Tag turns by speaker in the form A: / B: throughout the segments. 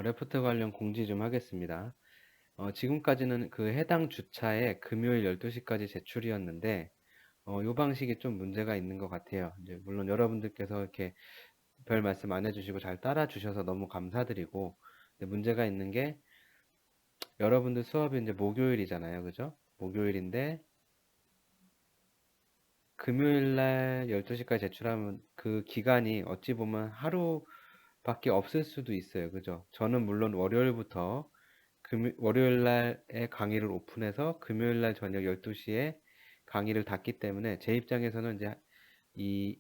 A: 레포트 관련 공지 좀 하겠습니다. 지금까지는 그 해당 주차에 금요일 12시까지 제출이었는데, 요 방식이 좀 문제가 있는 것 같아요. 이제 물론 여러분들께서 이렇게 별 말씀 안 해주시고 잘 따라 주셔서 너무 감사드리고, 근데 문제가 있는 게 여러분들 수업이 이제 목요일이잖아요. 그죠? 목요일인데, 금요일 날 12시까지 제출하면 그 기간이 어찌 보면 하루밖에 없을 수도 있어요. 그죠? 저는 물론 월요일부터 월요일 날에 강의를 오픈해서 금요일 날 저녁 12시에 강의를 닫기 때문에 제 입장에서는 이제 이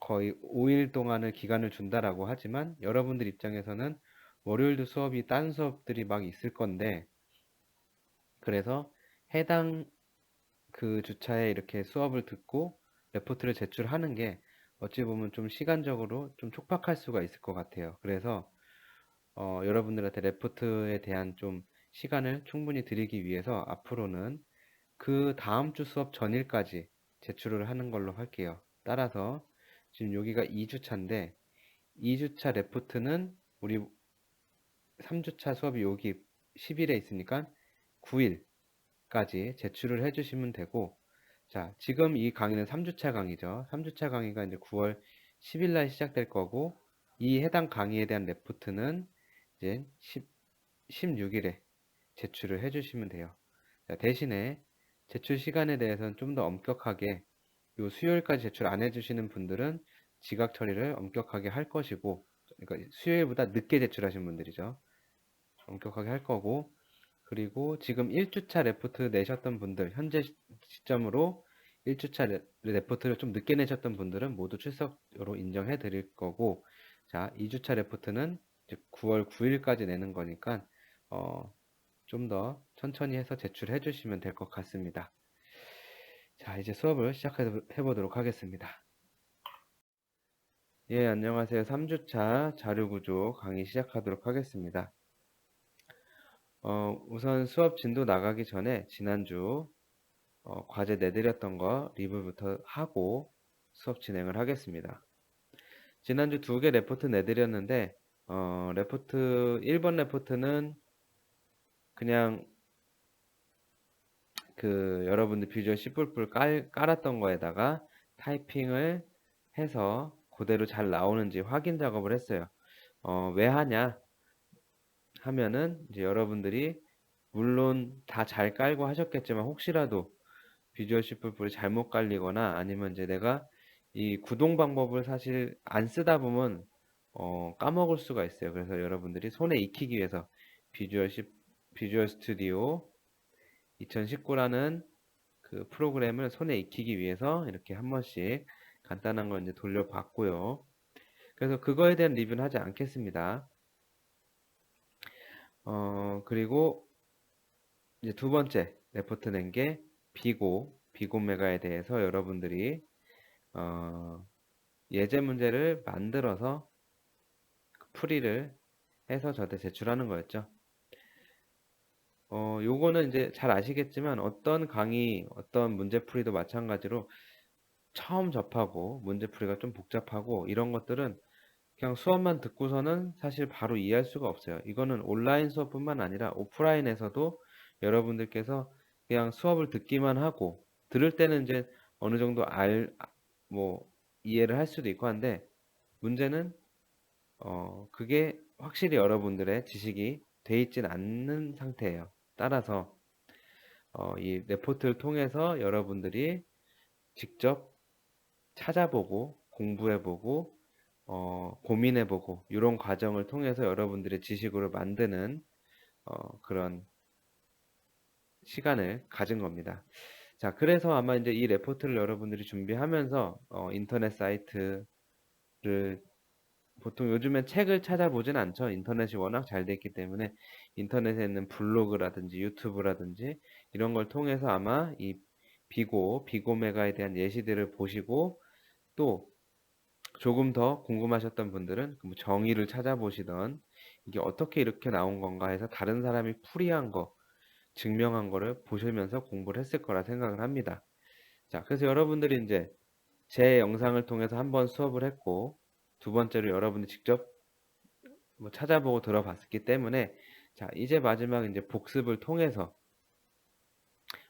A: 거의 5일 동안을 기간을 준다라고 하지만 여러분들 입장에서는 월요일도 수업이 딴 수업들이 막 있을 건데, 그래서 해당 그 주차에 이렇게 수업을 듣고 레포트를 제출하는 게 어찌 보면 좀 시간적으로 좀 촉박할 수가 있을 것 같아요. 그래서 여러분들한테 레포트에 대한 좀 시간을 충분히 드리기 위해서 앞으로는 그 다음 주 수업 전일까지 제출을 하는 걸로 할게요. 따라서 지금 여기가 2주차인데 2주차 레포트는 우리 3주차 수업이 여기 10일에 있으니까 9일까지 제출을 해주시면 되고, 자, 지금 이 강의는 3주차 강의죠. 3주차 강의가 이제 9월 10일 날 시작될 거고, 이 해당 강의에 대한 레포트는 이제 16일에 제출을 해주시면 돼요. 자, 대신에 제출 시간에 대해서는 좀 더 엄격하게, 요 수요일까지 제출 안 해주시는 분들은 지각 처리를 엄격하게 할 것이고, 그러니까 수요일보다 늦게 제출하신 분들이죠. 엄격하게 할 거고, 그리고 지금 1주차 레포트 내셨던 분들, 현재 시점으로 1주차 레포트를 좀 늦게 내셨던 분들은 모두 출석으로 인정해 드릴 거고, 자, 2주차 레포트는 이제 9월 9일까지 내는 거니까, 좀 더 천천히 해서 제출해 주시면 될 것 같습니다. 자, 이제 수업을 시작해 보도록 하겠습니다. 예, 안녕하세요. 3주차 자료구조 강의 시작하도록 하겠습니다. 우선 수업 진도 나가기 전에 지난주 과제 내드렸던 거 리뷰부터 하고 수업 진행을 하겠습니다. 지난주 2개 레포트 내드렸는데, 레포트 1번 레포트는 그냥 그 여러분들 비주얼 C++ 깔았던 거에다가 타이핑을 해서 그대로 잘 나오는지 확인 작업을 했어요. 왜 하냐 하면은 이제 여러분들이 물론 다 잘 깔고 하셨겠지만 혹시라도 비주얼 C++ 잘못 깔리거나 아니면 이제 내가 이 구동 방법을 사실 안 쓰다 보면 까먹을 수가 있어요. 그래서 여러분들이 손에 익히기 위해서 비주얼 스튜디오 2019라는 그 프로그램을 손에 익히기 위해서 이렇게 한 번씩 간단한 걸 이제 돌려봤고요. 그래서 그거에 대한 리뷰는 하지 않겠습니다. 그리고 이제 두 번째 레포트 낸 게 비고 메가에 대해서 여러분들이 예제 문제를 만들어서 풀이를 해서 저한테 제출하는 거였죠. 요거는 이제 잘 아시겠지만 어떤 강의, 어떤 문제풀이도 마찬가지로 처음 접하고 문제풀이가 좀 복잡하고 이런 것들은 그냥 수업만 듣고서는 사실 바로 이해할 수가 없어요. 이거는 온라인 수업뿐만 아니라 오프라인에서도 여러분들께서 그냥 수업을 듣기만 하고 들을 때는 이제 어느 정도 뭐 이해를 할 수도 있고 한데 문제는 그게 확실히 여러분들의 지식이 돼 있진 않는 상태예요. 따라서 이 레포트를 통해서 여러분들이 직접 찾아보고 공부해보고 고민해보고 이런 과정을 통해서 여러분들의 지식으로 만드는 그런 시간을 가진 겁니다. 자, 그래서 아마 이제 이 레포트를 여러분들이 준비하면서 인터넷 사이트를 보통 요즘엔 책을 찾아보진 않죠. 인터넷이 워낙 잘 돼 있기 때문에 인터넷에 있는 블로그라든지 유튜브라든지 이런 걸 통해서 아마 이 비고메가에 대한 예시들을 보시고 또 조금 더 궁금하셨던 분들은 뭐 정의를 찾아보시던 이게 어떻게 이렇게 나온 건가 해서 다른 사람이 풀이한 거, 증명한 거를 보시면서 공부를 했을 거라 생각을 합니다. 자, 그래서 여러분들이 이제 제 영상을 통해서 한번 수업을 했고 두 번째로 여러분이 직접 뭐 찾아보고 들어봤기 때문에 자, 이제 마지막 이제 복습을 통해서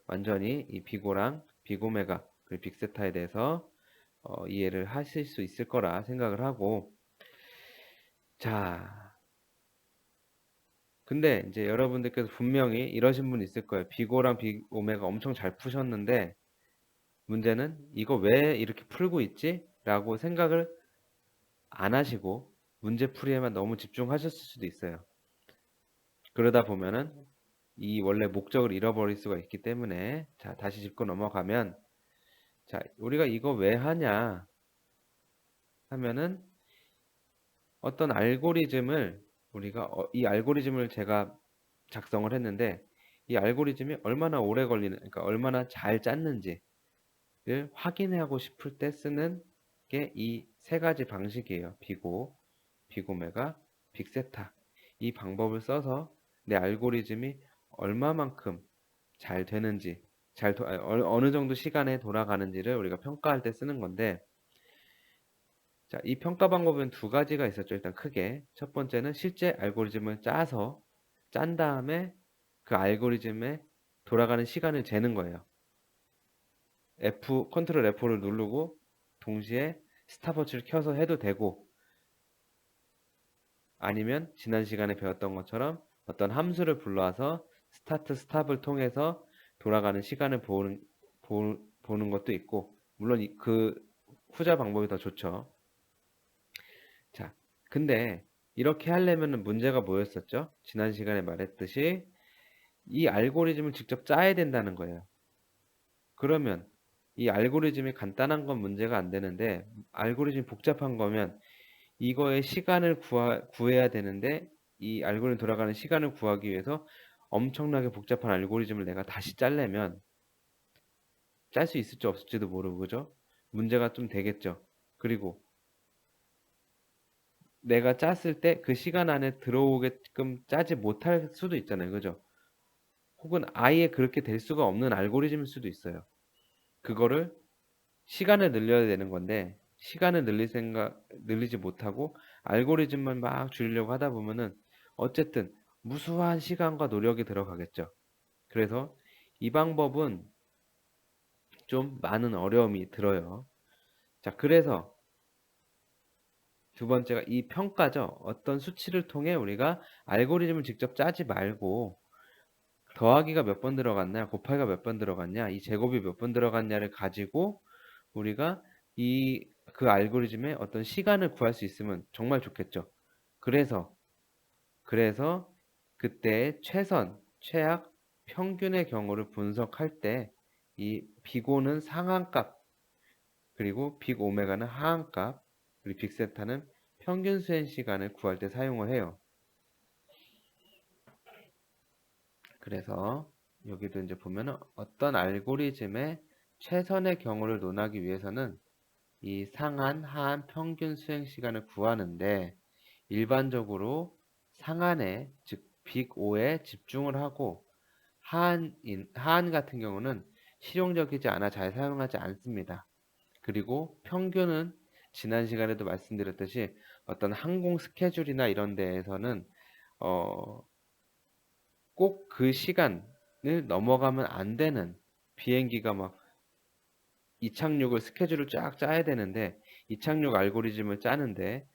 A: 완전히 이 비고랑 비고메가 그리고 빅세타에 대해서 이해를 하실 수 있을 거라 생각을 하고 자, 근데 이제 여러분들께서 분명히 이러신 분 있을 거예요. 비고랑 비오메가 엄청 잘 푸셨는데 문제는 이거 왜 이렇게 풀고 있지? 라고 생각을 안 하시고 문제 풀이에만 너무 집중하셨을 수도 있어요. 그러다 보면은 이 원래 목적을 잃어버릴 수가 있기 때문에 자, 다시 짚고 넘어가면 자, 우리가 이거 왜 하냐 하면은 어떤 알고리즘을 우리가 이 알고리즘을 제가 작성을 했는데 이 알고리즘이 얼마나 오래 걸리는 그러니까 얼마나 잘 짰는지를 확인하고 싶을 때 쓰는 게 이 세 가지 방식이에요. 비고, 비고메가, 빅세타. 이 방법을 써서 내 알고리즘이 얼마만큼 잘 되는지, 어느 정도 시간에 돌아가는지를 우리가 평가할 때 쓰는 건데 자, 이 평가 방법은 두 가지가 있었죠. 일단 크게. 첫 번째는 실제 알고리즘을 짠 다음에 그 알고리즘에 돌아가는 시간을 재는 거예요. 컨트롤 F를 누르고 동시에 스탑워치를 켜서 해도 되고 아니면 지난 시간에 배웠던 것처럼 어떤 함수를 불러와서 스타트 스탑을 통해서 돌아가는 시간을 보는 것도 있고 물론 그 후자 방법이 더 좋죠. 자, 근데 이렇게 하려면 문제가 뭐였었죠? 지난 시간에 말했듯이 이 알고리즘을 직접 짜야 된다는 거예요. 그러면 이 알고리즘이 간단한 건 문제가 안 되는데 알고리즘이 복잡한 거면 이거의 시간을 구해야 되는데 이 알고리즘 돌아가는 시간을 구하기 위해서 엄청나게 복잡한 알고리즘을 내가 다시 짜려면 짤 수 있을지 없을지도 모르고 그죠? 문제가 좀 되겠죠. 그리고 내가 짰을 때 그 시간 안에 들어오게끔 짜지 못할 수도 있잖아요. 그죠? 혹은 아예 그렇게 될 수가 없는 알고리즘일 수도 있어요. 그거를 시간을 늘려야 되는 건데 시간을 늘리지 못하고 알고리즘만 막 줄이려고 하다 보면은 어쨌든 무수한 시간과 노력이 들어가겠죠. 그래서 이 방법은 좀 많은 어려움이 들어요. 자, 그래서 두 번째가 이 평가죠. 어떤 수치를 통해 우리가 알고리즘을 직접 짜지 말고 더하기가 몇 번 들어갔냐, 곱하기가 몇 번 들어갔냐, 이 제곱이 몇 번 들어갔냐를 가지고 우리가 그 알고리즘의 어떤 시간을 구할 수 있으면 정말 좋겠죠. 그래서, 그래서 그때 최선, 최악, 평균의 경우를 분석할 때 이 빅오는 상한값, 그리고 빅오메가는 하한값, 그리고 빅세타는 평균 수행 시간을 구할 때 사용을 해요. 그래서 여기도 이제 보면은 어떤 알고리즘의 최선의 경우를 논하기 위해서는 이 상한, 하한, 평균 수행 시간을 구하는데 일반적으로 상한에 즉 빅5에 집중을 하고 하한 같은 경우는 실용적이지 않아 잘 사용하지 않습니다. 그리고 평균은 지난 시간에도 말씀드렸듯이 어떤 항공 스케줄이나 이런 데에서는 어, 꼭 그 시간을 넘어가면 안 되는 비행기가 막 이착륙을 스케줄을 쫙 짜야 되는데 이착륙 알고리즘을 짜는데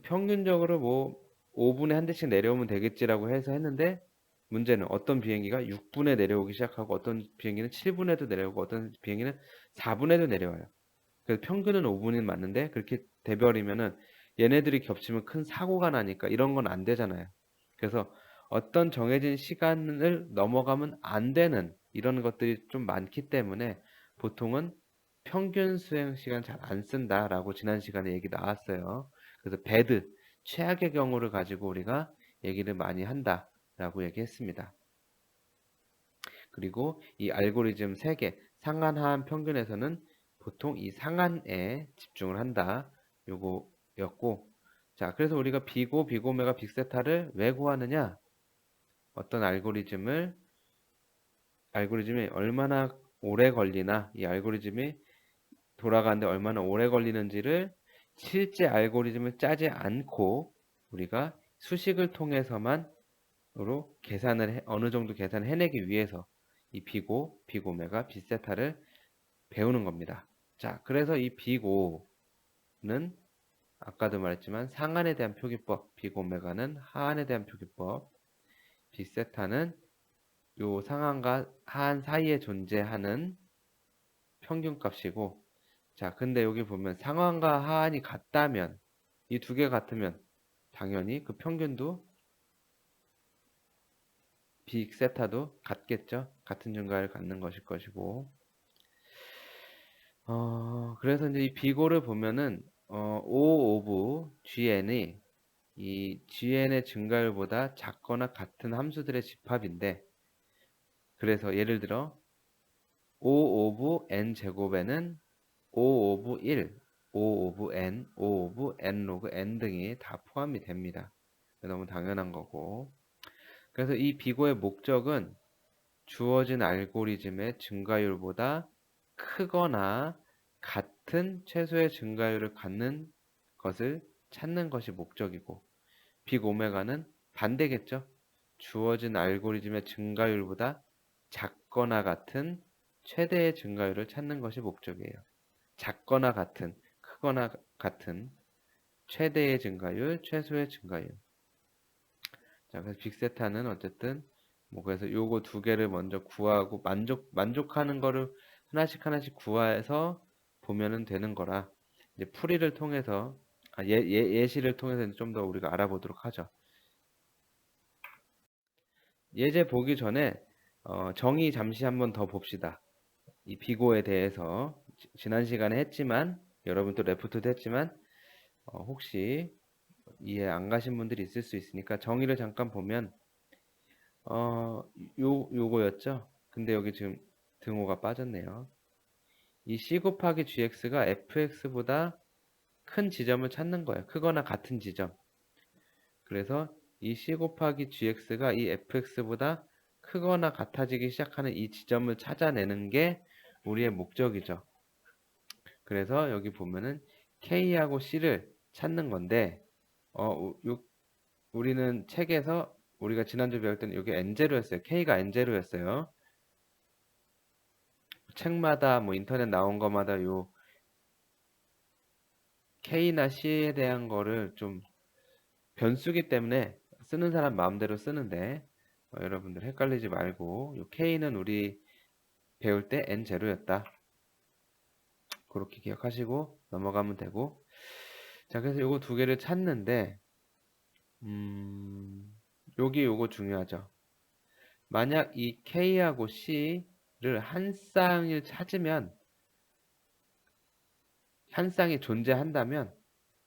A: 평균적으로 뭐 5분에 한 대씩 내려오면 되겠지라고 해서 했는데 문제는 어떤 비행기가 6분에 내려오기 시작하고 어떤 비행기는 7분에도 내려오고 어떤 비행기는 4분에도 내려와요. 그래서 평균은 5분이 맞는데 그렇게 돼버리면은 얘네들이 겹치면 큰 사고가 나니까 이런 건 안 되잖아요. 그래서 어떤 정해진 시간을 넘어가면 안 되는 이런 것들이 좀 많기 때문에 보통은 평균 수행 시간 잘 안 쓴다라고 지난 시간에 얘기 나왔어요. 그래서 배드, 최악의 경우를 가지고 우리가 얘기를 많이 한다라고 얘기했습니다. 그리고 이 알고리즘 3개, 상한, 하한, 평균에서는 보통 이 상한에 집중을 한다. 요거였고, 자, 그래서 우리가 비고메가 빅세타를 왜 구하느냐? 어떤 알고리즘이 얼마나 오래 걸리나, 이 알고리즘이 돌아가는데 얼마나 오래 걸리는지를 실제 알고리즘을 짜지 않고 우리가 수식을 통해서만으로 어느 정도 계산을 해내기 위해서 이 비고, 빅오메가, 빅세타를 배우는 겁니다. 자, 그래서 이 빅오는 아까도 말했지만 상한에 대한 표기법, 빅오메가는 하한에 대한 표기법, 빅세타는 요 상한과 하한 사이에 존재하는 평균값이고, 자, 근데 여기 보면 상한과 하한이 같다면, 이 두 개가 같으면 당연히 그 평균도 빅세타도 같겠죠. 같은 증가를 갖는 것일 것이고, 그래서 이제 이 비고를 보면은 O 오브 GN이 이 GN의 증가율보다 작거나 같은 함수들의 집합인데, 그래서 예를 들어 O 오브 n 제곱에는 O 오브 1, O 오브 n, O 오브 n 로그 n 등이 다 포함이 됩니다. 너무 당연한 거고. 그래서 이 비고의 목적은 주어진 알고리즘의 증가율보다 크거나 같은 최소의 증가율을 갖는 것을 찾는 것이 목적이고, 빅오메가는 반대겠죠. 주어진 알고리즘의 증가율보다 작거나 같은 최대의 증가율을 찾는 것이 목적이에요. 작거나 같은, 크거나 같은 최대의 증가율, 최소의 증가율. 자, 그래서 빅세타는 어쨌든 그래서 요거 두 개를 먼저 구하고 만족하는 거를 하나씩 구해서 보면은 되는 거라, 이제 풀이를 통해서 예시를 통해서 좀 더 우리가 알아보도록 하죠. 예제 보기 전에 정의 잠시 한번 더 봅시다. 이 비고에 대해서 지난 시간에 했지만, 여러분 또 레포트도 했지만 혹시 이해 안 가신 분들이 있을 수 있으니까 정의를 잠깐 보면 요거였죠. 근데 여기 지금 등호가 빠졌네요. 이 C 곱하기 GX가 FX보다 큰 지점을 찾는 거예요. 크거나 같은 지점. 그래서 이 C 곱하기 GX가 이 FX보다 크거나 같아지기 시작하는 이 지점을 찾아내는 게 우리의 목적이죠. 그래서 여기 보면은 K하고 C를 찾는 건데, 우리는 책에서 우리가 지난주 배울 때는 여기 N0였어요. K가 N0였어요. 책마다 인터넷 나온 거마다 요 K나 C에 대한 거를 좀 변수기 때문에 쓰는 사람 마음대로 쓰는데, 여러분들 헷갈리지 말고 요 K는 우리 배울 때 N0였다. 그렇게 기억하시고 넘어가면 되고. 자, 그래서 요거 두 개를 찾는데 요거 중요하죠. 만약 이 K하고 C를 한 쌍을 찾으면, 한 쌍이 존재한다면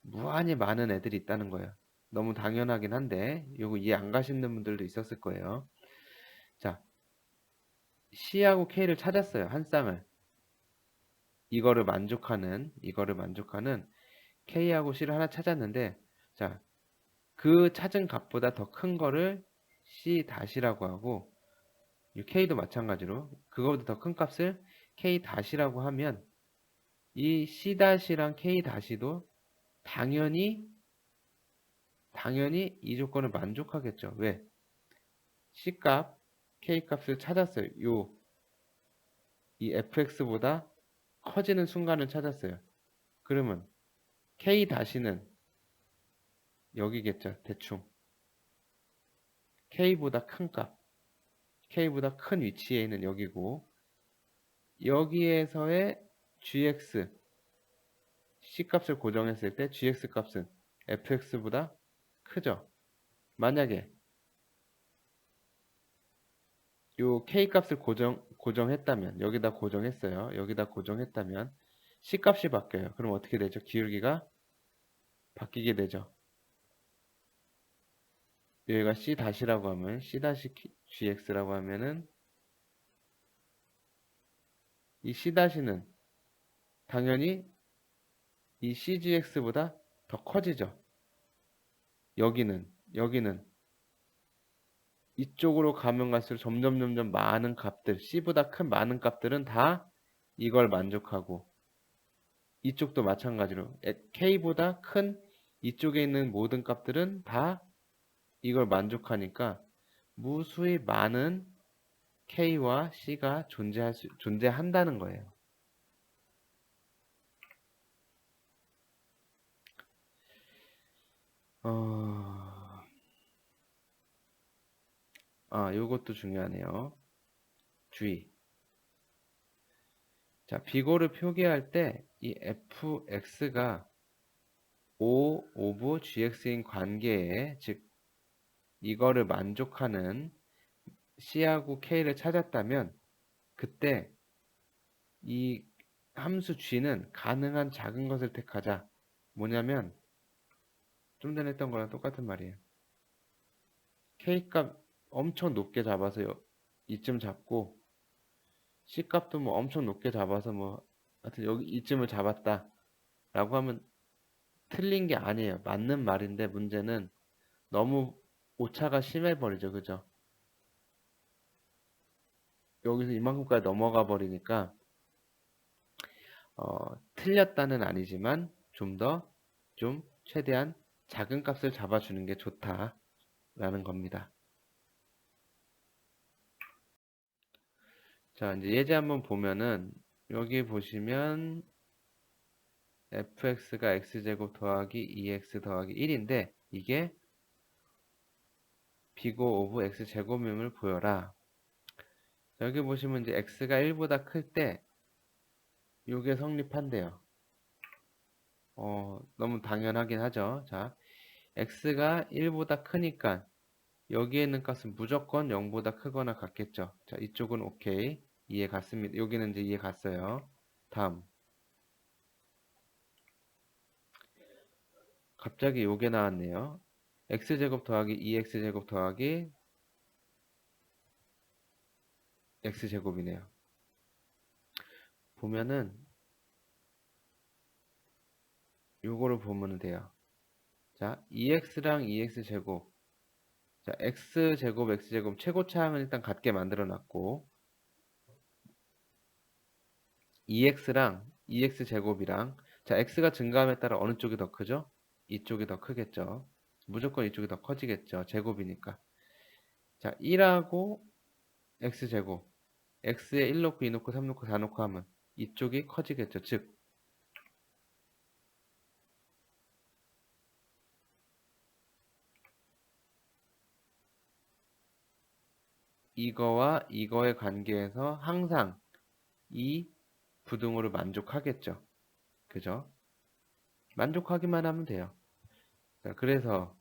A: 무한히 많은 애들이 있다는 거예요. 너무 당연하긴 한데 요거 이해 안 가시는 분들도 있었을 거예요. 자, C하고 K를 찾았어요. 한 쌍을. 이거를 만족하는 K하고 C를 하나 찾았는데, 자, 그 찾은 값보다 더 큰 거를 C-라고 하고, 이 K도 마찬가지로 그거보다 더 큰 값을 K-라고 하면 이 C-랑 K-도 당연히 이 조건을 만족하겠죠. 왜? C값, K값을 찾았어요. 이 fx보다 커지는 순간을 찾았어요. 그러면 K-는 여기겠죠. 대충 K보다 큰 값, K보다 큰 위치에 있는 여기고, 여기에서의 gx, C값을 고정했을 때 gx 값은 fx보다 크죠. 만약에 요 K값을 고정했다면, 여기다 고정했어요. 여기다 고정했다면 C값이 바뀌어요. 그럼 어떻게 되죠? 기울기가 바뀌게 되죠. 여기가 C-라고 하면 C-GX라고 하면은 이 C-는 당연히 이 CGX보다 더 커지죠. 여기는 이쪽으로 가면 갈수록 점점 많은 값들, C보다 큰 많은 값들은 다 이걸 만족하고, 이쪽도 마찬가지로 K보다 큰 이쪽에 있는 모든 값들은 다 이걸 만족하니까 무수히 많은 K와 C가 존재한다는 거예요. 요것도 중요하네요. 주의. 자, 비고를 표기할 때 이 fx가 O 오브 gx인 관계에, 즉 이거를 만족하는 C하고 K를 찾았다면 그때 이 함수 g는 가능한 작은 것을 택하자. 뭐냐면 좀 전에 했던 거랑 똑같은 말이에요. K값 엄청 높게 잡아서 이쯤 잡고 C값도 뭐 엄청 높게 잡아서 뭐 하여튼 여기 이쯤을 잡았다 라고 하면 틀린 게 아니에요. 맞는 말인데 문제는 너무 오차가 심해버리죠. 그죠? 여기서 이만큼까지 넘어가 버리니까 틀렸다는 아니지만 좀 최대한 작은 값을 잡아주는 게 좋다라는 겁니다. 자, 이제 예제 한번 보면은 여기 보시면 fx가 x제곱 더하기 2x 더하기 1인데 이게 비고 오브 x제곱임을 보여라. 여기 보시면 이제 x가 1보다 클 때 이게 성립한대요. 너무 당연하긴 하죠. 자, x가 1보다 크니까 여기에 있는 값은 무조건 0보다 크거나 같겠죠. 자, 이쪽은 오케이. 이해 갔습니다. 여기는 이제 이해 갔어요. 다음. 갑자기 요게 나왔네요. x제곱 더하기 2x제곱 더하기 x제곱이네요. 보면은 요거를 보면 돼요. 자, 2x랑 2x제곱. 자, x제곱, x제곱 최고차항은 일단 같게 만들어 놨고 2x랑 2x제곱이랑 자, x가 증가함에 따라 어느 쪽이 더 크죠? 이쪽이 더 크겠죠. 무조건 이쪽이 더 커지겠죠. 제곱이니까. 자, 1하고 x제곱. x에 1 놓고 2 놓고 3 놓고 4 놓고 하면 이쪽이 커지겠죠. 즉 이거와 이거의 관계에서 항상 이 부등호를 만족하겠죠. 그죠? 만족하기만 하면 돼요. 자, 그래서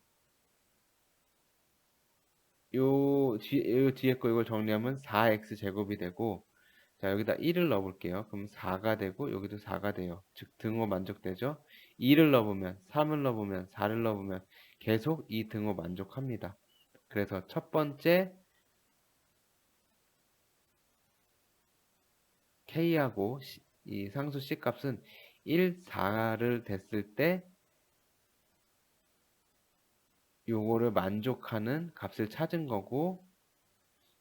A: 요 뒤에 거 이걸 정리하면 4x 제곱이 되고 자, 여기다 1을 넣어볼게요. 그럼 4가 되고 여기도 4가 돼요. 즉 등호 만족되죠. 2를 넣어보면 3을 넣어보면 4를 넣어보면 계속 이 등호 만족합니다. 그래서 첫 번째 K하고 이 상수 C 값은 1, 4를 됐을 때 요거를 만족하는 값을 찾은 거고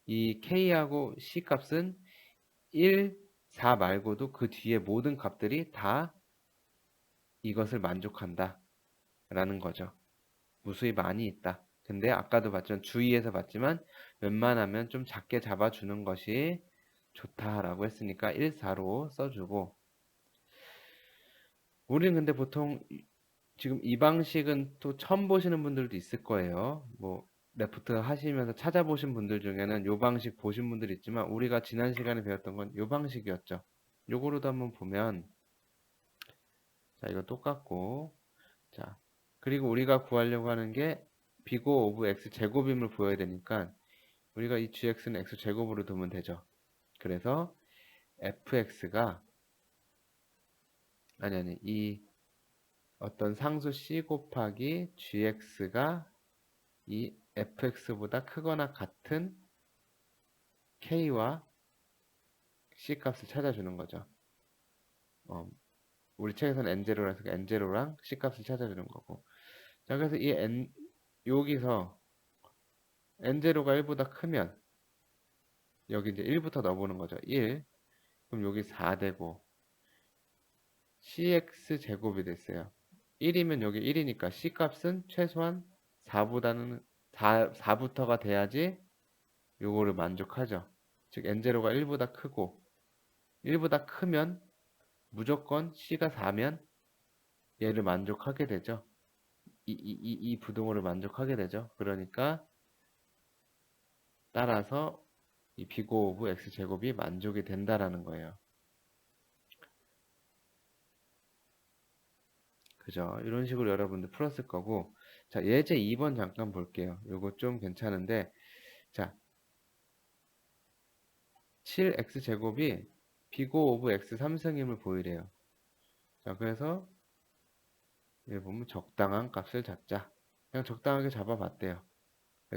A: 이 K하고 C 값은 1, 4 말고도 그 뒤에 모든 값들이 다 이것을 만족한다 라는 거죠. 무수히 많이 있다. 근데 아까도 봤지만 주의해서 봤지만 웬만하면 좀 작게 잡아주는 것이 좋다라고 했으니까 1, 4로 써주고 우리는 근데 보통 지금 이 방식은 또 처음 보시는 분들도 있을 거예요. 뭐 레프트 하시면서 찾아보신 분들 중에는 요 방식 보신 분들 있지만 우리가 지난 시간에 배웠던 건 요 방식이었죠. 요거로도 한번 보면 자 이거 똑같고 자 그리고 우리가 구하려고 하는 게 비고 오브 x 제곱임을 보여야 되니까 우리가 이 gx는 x 제곱으로 두면 되죠. 그래서 fx가 아니 이 어떤 상수 c 곱하기 gx가 이 fx보다 크거나 같은 k와 c 값을 찾아주는 거죠. 우리 책에서는 n0라서 n0랑 c 값을 찾아주는 거고. 자, 그래서 이 여기서 n0가 1보다 크면 여기 이제 1부터 넣어보는 거죠. 1. 그럼 여기 4 되고 cx 제곱이 됐어요. 1이면 여기 1이니까 C 값은 최소한 4부터가 돼야지 요거를 만족하죠. 즉 N0가 1보다 크고 1보다 크면 무조건 C가 4면 얘를 만족하게 되죠. 이 부등호를 만족하게 되죠. 그러니까 따라서 이 비고 오브 x제곱이 만족이 된다라는 거예요. 그죠? 이런 식으로 여러분들 풀었을 거고, 자, 예제 2번 잠깐 볼게요. 요거 좀 괜찮은데, 자, 7x제곱이 비고 오브 x 3승임을 보이래요. 자, 그래서 여기 보면 적당한 값을 잡자. 그냥 적당하게 잡아봤대요.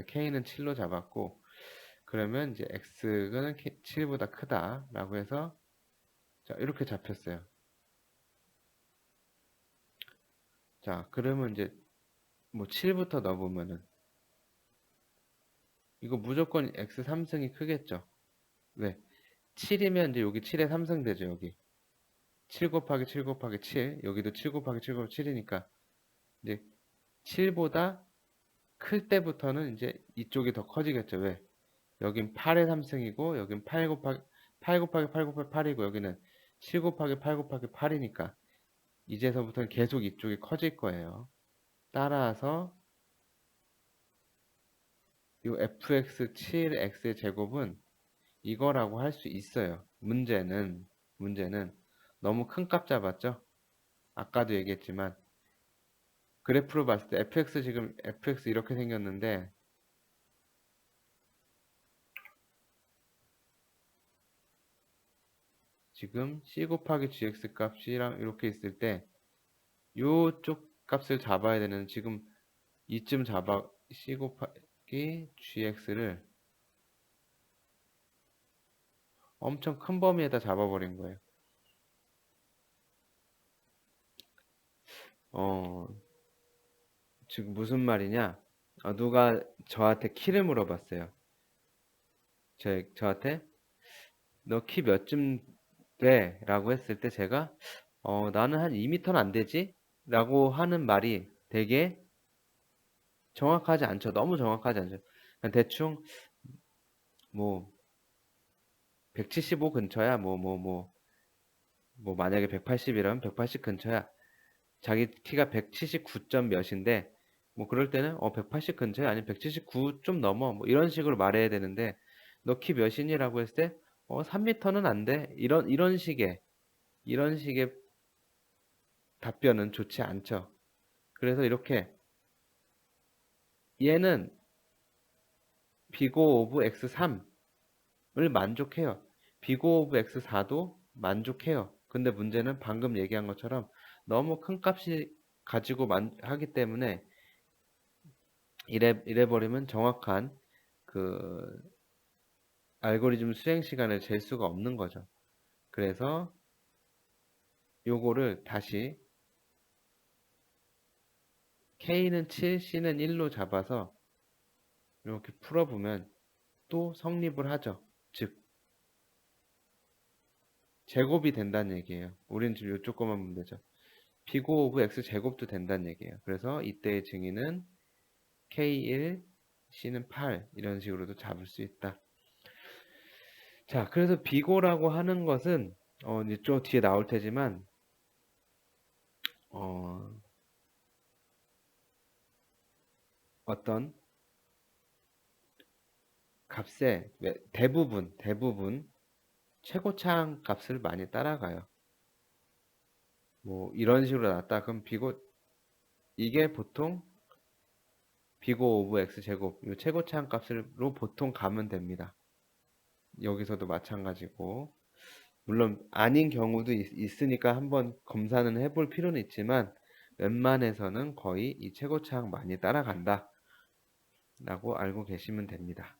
A: k는 7로 잡았고, 그러면 이제 x는 7보다 크다라고 해서 자, 이렇게 잡혔어요. 자, 그러면 이제 뭐 7부터 넣어보면은 이거 무조건 x 3승이 크겠죠. 왜? 7이면 이제 여기 7에 3승 되죠. 여기 7 곱하기 7 곱하기 7, 여기도 7 곱하기 7 곱하기 7이니까 이제 7보다 클 때부터는 이제 이쪽이 더 커지겠죠. 왜? 여긴 8의 3승이고 여긴 8 곱하기 8 곱하기 8이고 여기는 7 곱하기 8 곱하기 8이니까 이제서부터는 계속 이쪽이 커질 거예요. 따라서 이 fx 7x의 제곱은 이거라고 할 수 있어요. 문제는 너무 큰 값 잡았죠? 아까도 얘기했지만 그래프로 봤을 때 fx 지금 fx 이렇게 생겼는데 지금 c 곱하기 gx 값이랑 이렇게 있을 때 요쪽 값을 잡아야 되는 지금 이쯤 잡아 c 곱하기 gx를 엄청 큰 범위에다 잡아버린 거예요. 지금 무슨 말이냐? 누가 저한테 키를 물어봤어요. 저한테 너 키 몇쯤 돼? 라고 했을 때 제가 나는 한 2m는 안 되지? 라고 하는 말이 되게 정확하지 않죠. 너무 정확하지 않죠. 그냥 대충 뭐 175 근처야. 뭐 만약에 180이라면 180 근처야. 자기 키가 179점 몇인데 뭐 그럴 때는 180 근처야 아니면 179 좀 넘어 뭐 이런 식으로 말해야 되는데 너 키 몇이니라고 했을 때 3m는 안 돼. 이런 식의 답변은 좋지 않죠. 그래서 이렇게 얘는 비고 오브 x3을 만족해요. 비고 오브 x4도 만족해요. 근데 문제는 방금 얘기한 것처럼 너무 큰 값이 가지고 하기 때문에 이래 버리면 정확한 그 알고리즘 수행 시간을 잴 수가 없는 거죠. 그래서 요거를 다시 K는 7, C는 1로 잡아서 이렇게 풀어보면 또 성립을 하죠. 즉 제곱이 된다는 얘기예요. 우리는 지금 이쪽 것만 보면 되죠. 비고 오브 x 제곱도 된다는 얘기예요. 그래서 이때의 증인은 K1, C는 8 이런 식으로도 잡을 수 있다. 자, 그래서 비고라고 하는 것은 이제 좀 뒤에 나올 테지만 어떤 값의 대부분 최고차항 값을 많이 따라가요. 뭐 이런 식으로 나왔다. 그럼 이게 보통 비고 오브 x 제곱 이 최고차항 값으로 보통 가면 됩니다. 여기서도 마찬가지고 물론 아닌 경우도 있으니까 한번 검사는 해볼 필요는 있지만 웬만해서는 거의 이 최고차항 많이 따라간다 라고 알고 계시면 됩니다.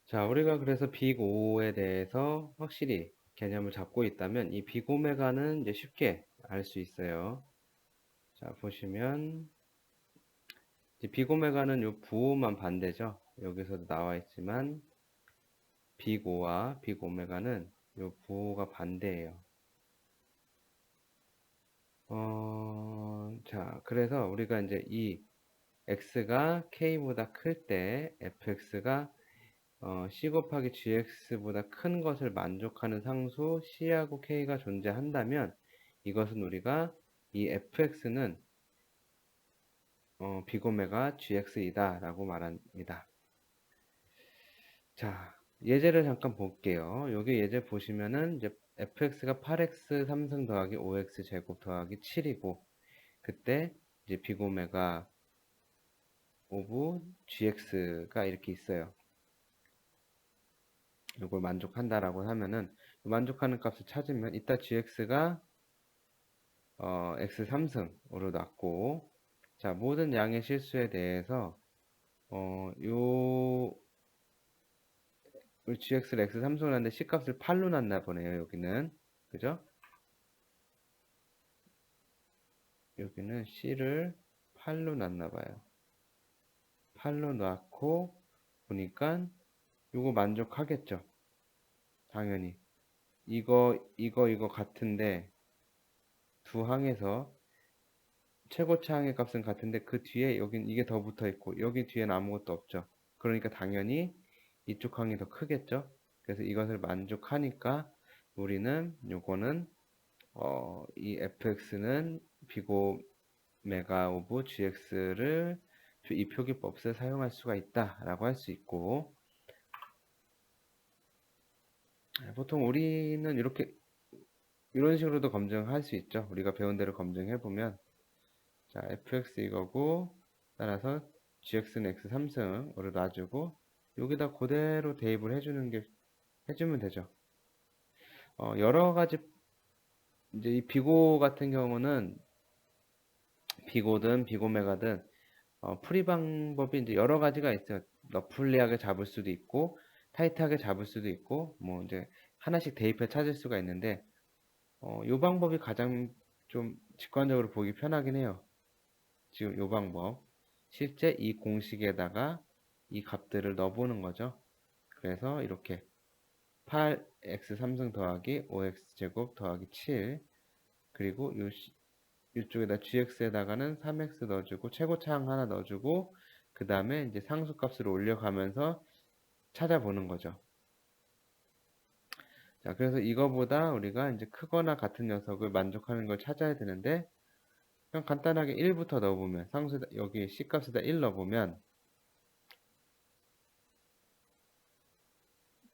A: 자, 우리가 그래서 빅5에 대해서 확실히 개념을 잡고 있다면 이 빅오메가는 이제 쉽게 알 수 있어요. 자, 보시면 빅오메가는 요 부호만 반대죠. 여기서도 나와 있지만 빅5와 빅오메가는 요 부호가 반대예요. 자, 그래서 우리가 이제 이 x가 k보다 클 때 fx가 c 곱하기 gx보다 큰 것을 만족하는 상수 c하고 k가 존재한다면 이것은 우리가 이 fx는 비고메가 gx이다 라고 말합니다. 자, 예제를 잠깐 볼게요. 여기 예제 보시면은 이제 fx가 8x 3승 더하기 5x 제곱 더하기 7이고 그때 이제 비고메가 오브 gx가 이렇게 있어요. 이걸 만족한다라고 하면은 만족하는 값을 찾으면 이따 gx가 x 3승으로 났고 자, 모든 양의 실수에 대해서 요 gx를 x 3승을 하는데 c값을 8로 놨나 보네요. 여기는 그죠? 여기는 c를 8로 놨나 봐요. 8로 놨고 보니까 요거 만족하겠죠. 당연히 이거 같은데 두 항에서 최고차 항의 값은 같은데 그 뒤에 여긴 이게 더 붙어 있고 여기 뒤에는 아무것도 없죠. 그러니까 당연히 이쪽 항이 더 크겠죠. 그래서 이것을 만족하니까 우리는 요거는 이 fx는 비고 메가 오브 gx를 이 표기법을 사용할 수가 있다라고 할 수 있고 보통 우리는 이런 식으로도 검증할 수 있죠. 우리가 배운 대로 검증해 보면 자 fx 이거고 따라서 gx는 x 3승으로 놔주고 여기다 그대로 대입을 해주면 되죠. 여러 가지 이제 이 비고 같은 경우는 비고든 비고메가든 풀이 방법이 이제 여러 가지가 있어요. 러플리하게 잡을 수도 있고 타이트하게 잡을 수도 있고 뭐 이제 하나씩 대입해 찾을 수가 있는데 요 방법이 가장 좀 직관적으로 보기 편하긴 해요. 지금 요 방법 실제 이 공식에다가 이 값들을 넣어보는 거죠. 그래서 이렇게 8x 3승 더하기 5x 제곱 더하기 7 그리고 이쪽에다 gx에다가는 3x 넣어주고 최고차항 하나 넣어주고 그 다음에 이제 상수값을 올려가면서 찾아보는 거죠. 자, 그래서 이거보다 우리가 이제 크거나 같은 녀석을 만족하는 걸 찾아야 되는데 그냥 간단하게 1부터 넣어보면 여기 c값에다 1 넣어보면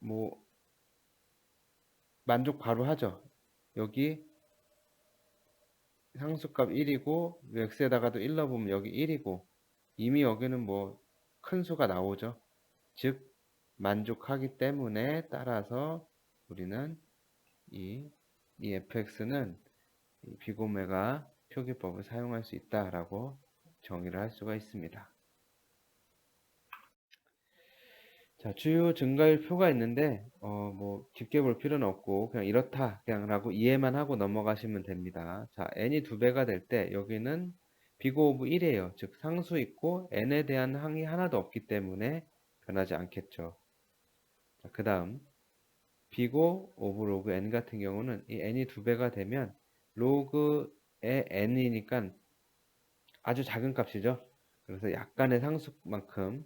A: 뭐 만족 바로 하죠. 여기 상수값 1이고 x에다가도 1 넣어보면 여기 1이고 이미 여기는 뭐 큰 수가 나오죠. 즉 만족하기 때문에 따라서 우리는 이 fx는 비고메가 표기법을 사용할 수 있다라고 정의를 할 수가 있습니다. 자, 주요 증가율표가 있는데 뭐 깊게 볼 필요는 없고 그냥 이렇다 그냥라고 이해만 하고 넘어가시면 됩니다. 자, n이 2배가 될 때 여기는 비고 오브 1이에요. 즉 상수 있고 n에 대한 항이 하나도 없기 때문에 변하지 않겠죠. 자, 그 다음 비고 오브 로그 n 같은 경우는 이 n이 2배가 되면 로그의 n이니까 아주 작은 값이죠. 그래서 약간의 상수만큼만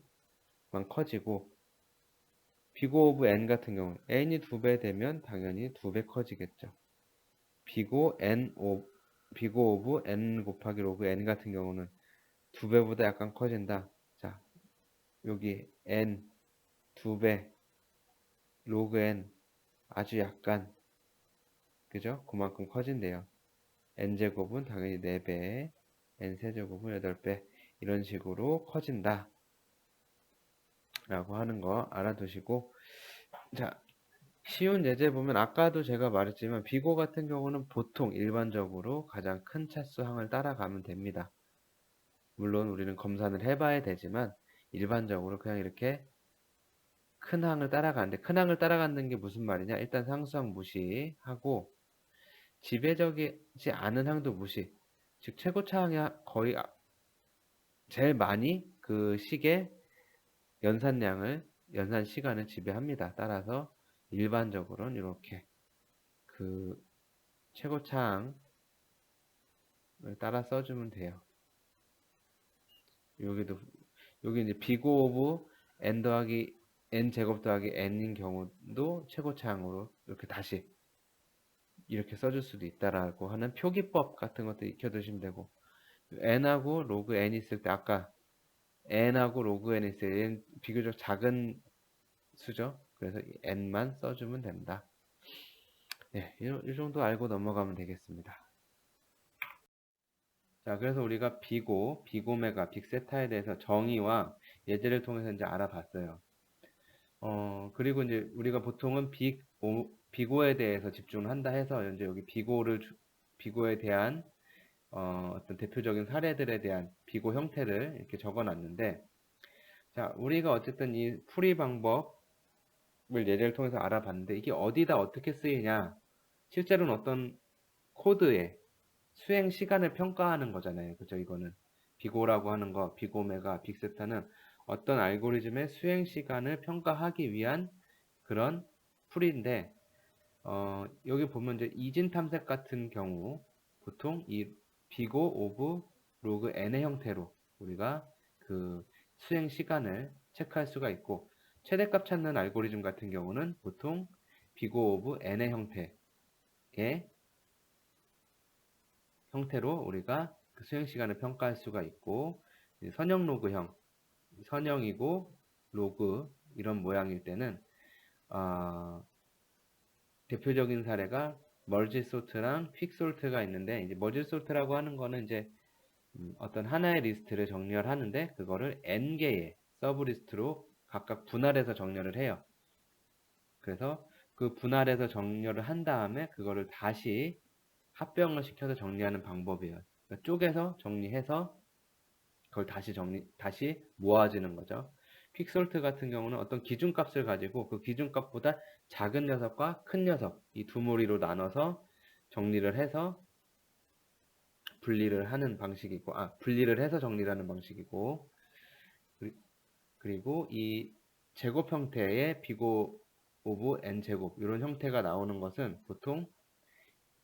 A: 커지고 비고 오브 n 같은 경우 n이 2배 되면 당연히 2배 커지겠죠. 비고 오브 n 곱하기 로그 n 같은 경우는 2배보다 약간 커진다. 자, 여기 n 2배 로그 n 아주 약간 그죠? 그만큼 커진대요. n제곱은 당연히 4배, n세제곱은 8배 이런 식으로 커진다 라고 하는 거 알아두시고 자, 쉬운 예제 보면 아까도 제가 말했지만 비고 같은 경우는 보통 일반적으로 가장 큰 차수항을 따라가면 됩니다. 물론 우리는 검사를 해봐야 되지만 일반적으로 그냥 이렇게 큰 항을 따라가는데 큰 항을 따라가는 게 무슨 말이냐 일단 상수항 무시하고 지배적이지 않은 항도 무시 즉 최고차항이 거의 제일 많이 그 식의 연산 시간을 지배합니다. 따라서 일반적으로는 이렇게 그 최고차항 따라 써주면 돼요. 여기 이제 비고 오브 n 더하기 n 제곱 더하기 n인 경우도 최고차항으로 이렇게 다시 이렇게 써줄 수도 있다라고 하는 표기법 같은 것도 익혀두시면 되고, n하고 로그 n 있을 때 아까 n하고 로그 n 있을 때 n 비교적 작은 수죠. 그래서 n만 써주면 된다. 네, 이 정도 알고 넘어가면 되겠습니다. 자, 그래서 우리가 비고메가, 빅세타에 대해서 정의와 예제를 통해서 이제 알아봤어요. 그리고 이제 우리가 보통은 비고에 대해서 집중을 한다 해서 이제 여기 비고에 대한 어떤 대표적인 사례들에 대한 비고 형태를 이렇게 적어 놨는데, 자, 우리가 어쨌든 이 풀이 방법을 예제를 통해서 알아봤는데, 이게 어디다 어떻게 쓰이냐, 실제로는 어떤 코드에 수행 시간을 평가하는 거잖아요. 그죠? 이거는 비고라고 하는 거, 비고메가, 빅세타는 어떤 알고리즘의 수행 시간을 평가하기 위한 그런 풀인데, 여기 보면 이제 이진 탐색 같은 경우 보통 이 비고 오브 로그 n의 형태로 우리가 그 수행 시간을 체크할 수가 있고, 최대값 찾는 알고리즘 같은 경우는 보통 비고 오브 n의 형태로 우리가 그 수행 시간을 평가할 수가 있고, 선형 로그형, 선형이고 로그 이런 모양일 때는 대표적인 사례가 멀지 소트랑 퀵 솔트가 있는데, 이제 멀지 소트라고 하는 거는 이제 어떤 하나의 리스트를 정렬하는데 그거를 n개의 서브 리스트로 각각 분할해서 정렬을 해요. 그래서 그 분할해서 정렬을 한 다음에 그거를 다시 합병을 시켜서 정리하는 방법이에요. 그러니까 쪼개서 정리해서 그걸 다시 모아지는 거죠. 퀵솔트 같은 경우는 어떤 기준값을 가지고 그 기준값보다 작은 녀석과 큰 녀석, 이 두 무리로 나눠서 정리를 해서 분리를 해서 정리를 하는 방식이고, 그리고 이 제곱 형태의 비고 오브 n 제곱, 이런 형태가 나오는 것은 보통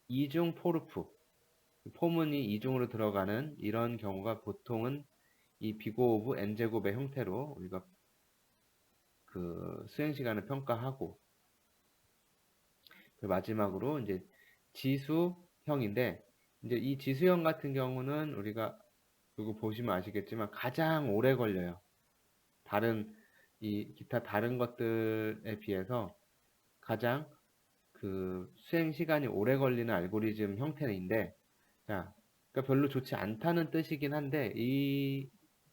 A: 이중 포르프, 포문이 이중으로 들어가는 이런 경우가 보통은 이 비고 오브 n 제곱의 형태로 우리가 그 수행 시간을 평가하고, 그 마지막으로 이제 지수형인데, 이제 이 지수형 같은 경우는 우리가 이거 보시면 아시겠지만 가장 오래 걸려요. 기타 다른 것들에 비해서 가장 그 수행 시간이 오래 걸리는 알고리즘 형태인데, 자, 그러니까 별로 좋지 않다는 뜻이긴 한데,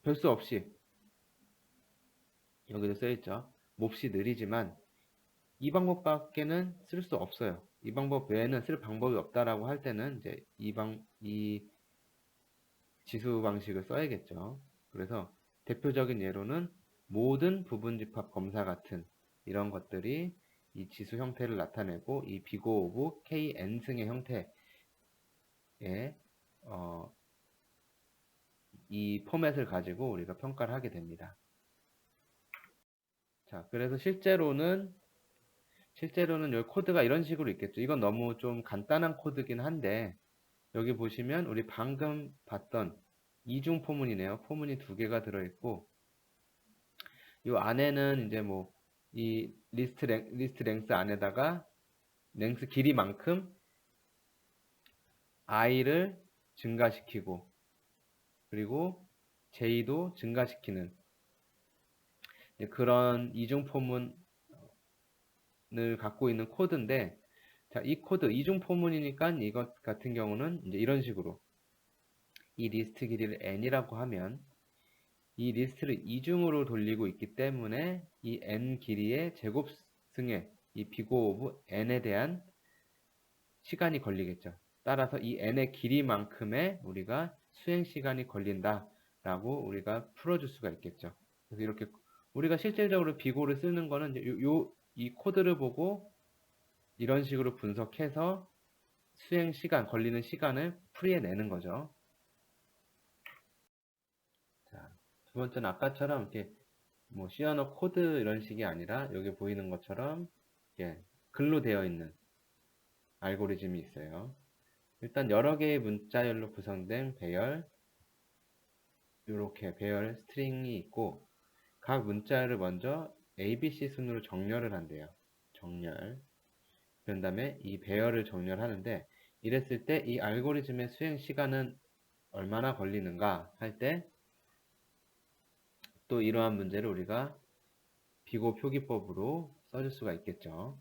A: 별 수 없이 여기도 써있죠. 몹시 느리지만 이 방법밖에는 쓸 수 없어요. 이 방법 외에는 쓸 방법이 없다라고 할 때는 이제 이 지수 방식을 써야겠죠. 그래서 대표적인 예로는 모든 부분집합 검사 같은 이런 것들이 이 지수 형태를 나타내고, 이 비고 오브 kn승의 형태의 이 포맷을 가지고 우리가 평가를 하게 됩니다. 자, 그래서 실제로는 여기 코드가 이런 식으로 있겠죠. 이건 너무 좀 간단한 코드긴 한데, 여기 보시면 우리 방금 봤던 이중 포문이네요. 포문이 두 개가 들어있고, 이 안에는 이제 뭐 이 리스트 랭스 안에다가 랭스 길이만큼 i를 증가시키고, 그리고 j도 증가시키는 그런 이중 포문을 갖고 있는 코드인데, 자, 이 코드 이중 포문이니까 이것 같은 경우는 이제 이런 식으로 이 리스트 길이를 n이라고 하면 이 리스트를 이중으로 돌리고 있기 때문에 이 n 길이의 제곱승의 이 비고 오브 n에 대한 시간이 걸리겠죠. 따라서 이 n의 길이만큼의 우리가 수행 시간이 걸린다라고 우리가 풀어줄 수가 있겠죠. 그래서 이렇게 우리가 실질적으로 비고를 쓰는 거는 이제 이 코드를 보고 이런 식으로 분석해서 걸리는 시간을 풀이해내는 거죠. 자, 두 번째는 아까처럼 이렇게 뭐 시어너 코드 이런 식이 아니라 여기 보이는 것처럼 글로 되어 있는 알고리즘이 있어요. 일단 여러 개의 문자열로 구성된 배열, 이렇게 배열 스트링이 있고 각 문자열을 먼저 ABC 순으로 정렬을 한대요. 정렬. 그런 다음에 이 배열을 정렬하는데 이랬을 때 이 알고리즘의 수행 시간은 얼마나 걸리는가 할 때 또 이러한 문제를 우리가 비고 표기법으로 써줄 수가 있겠죠.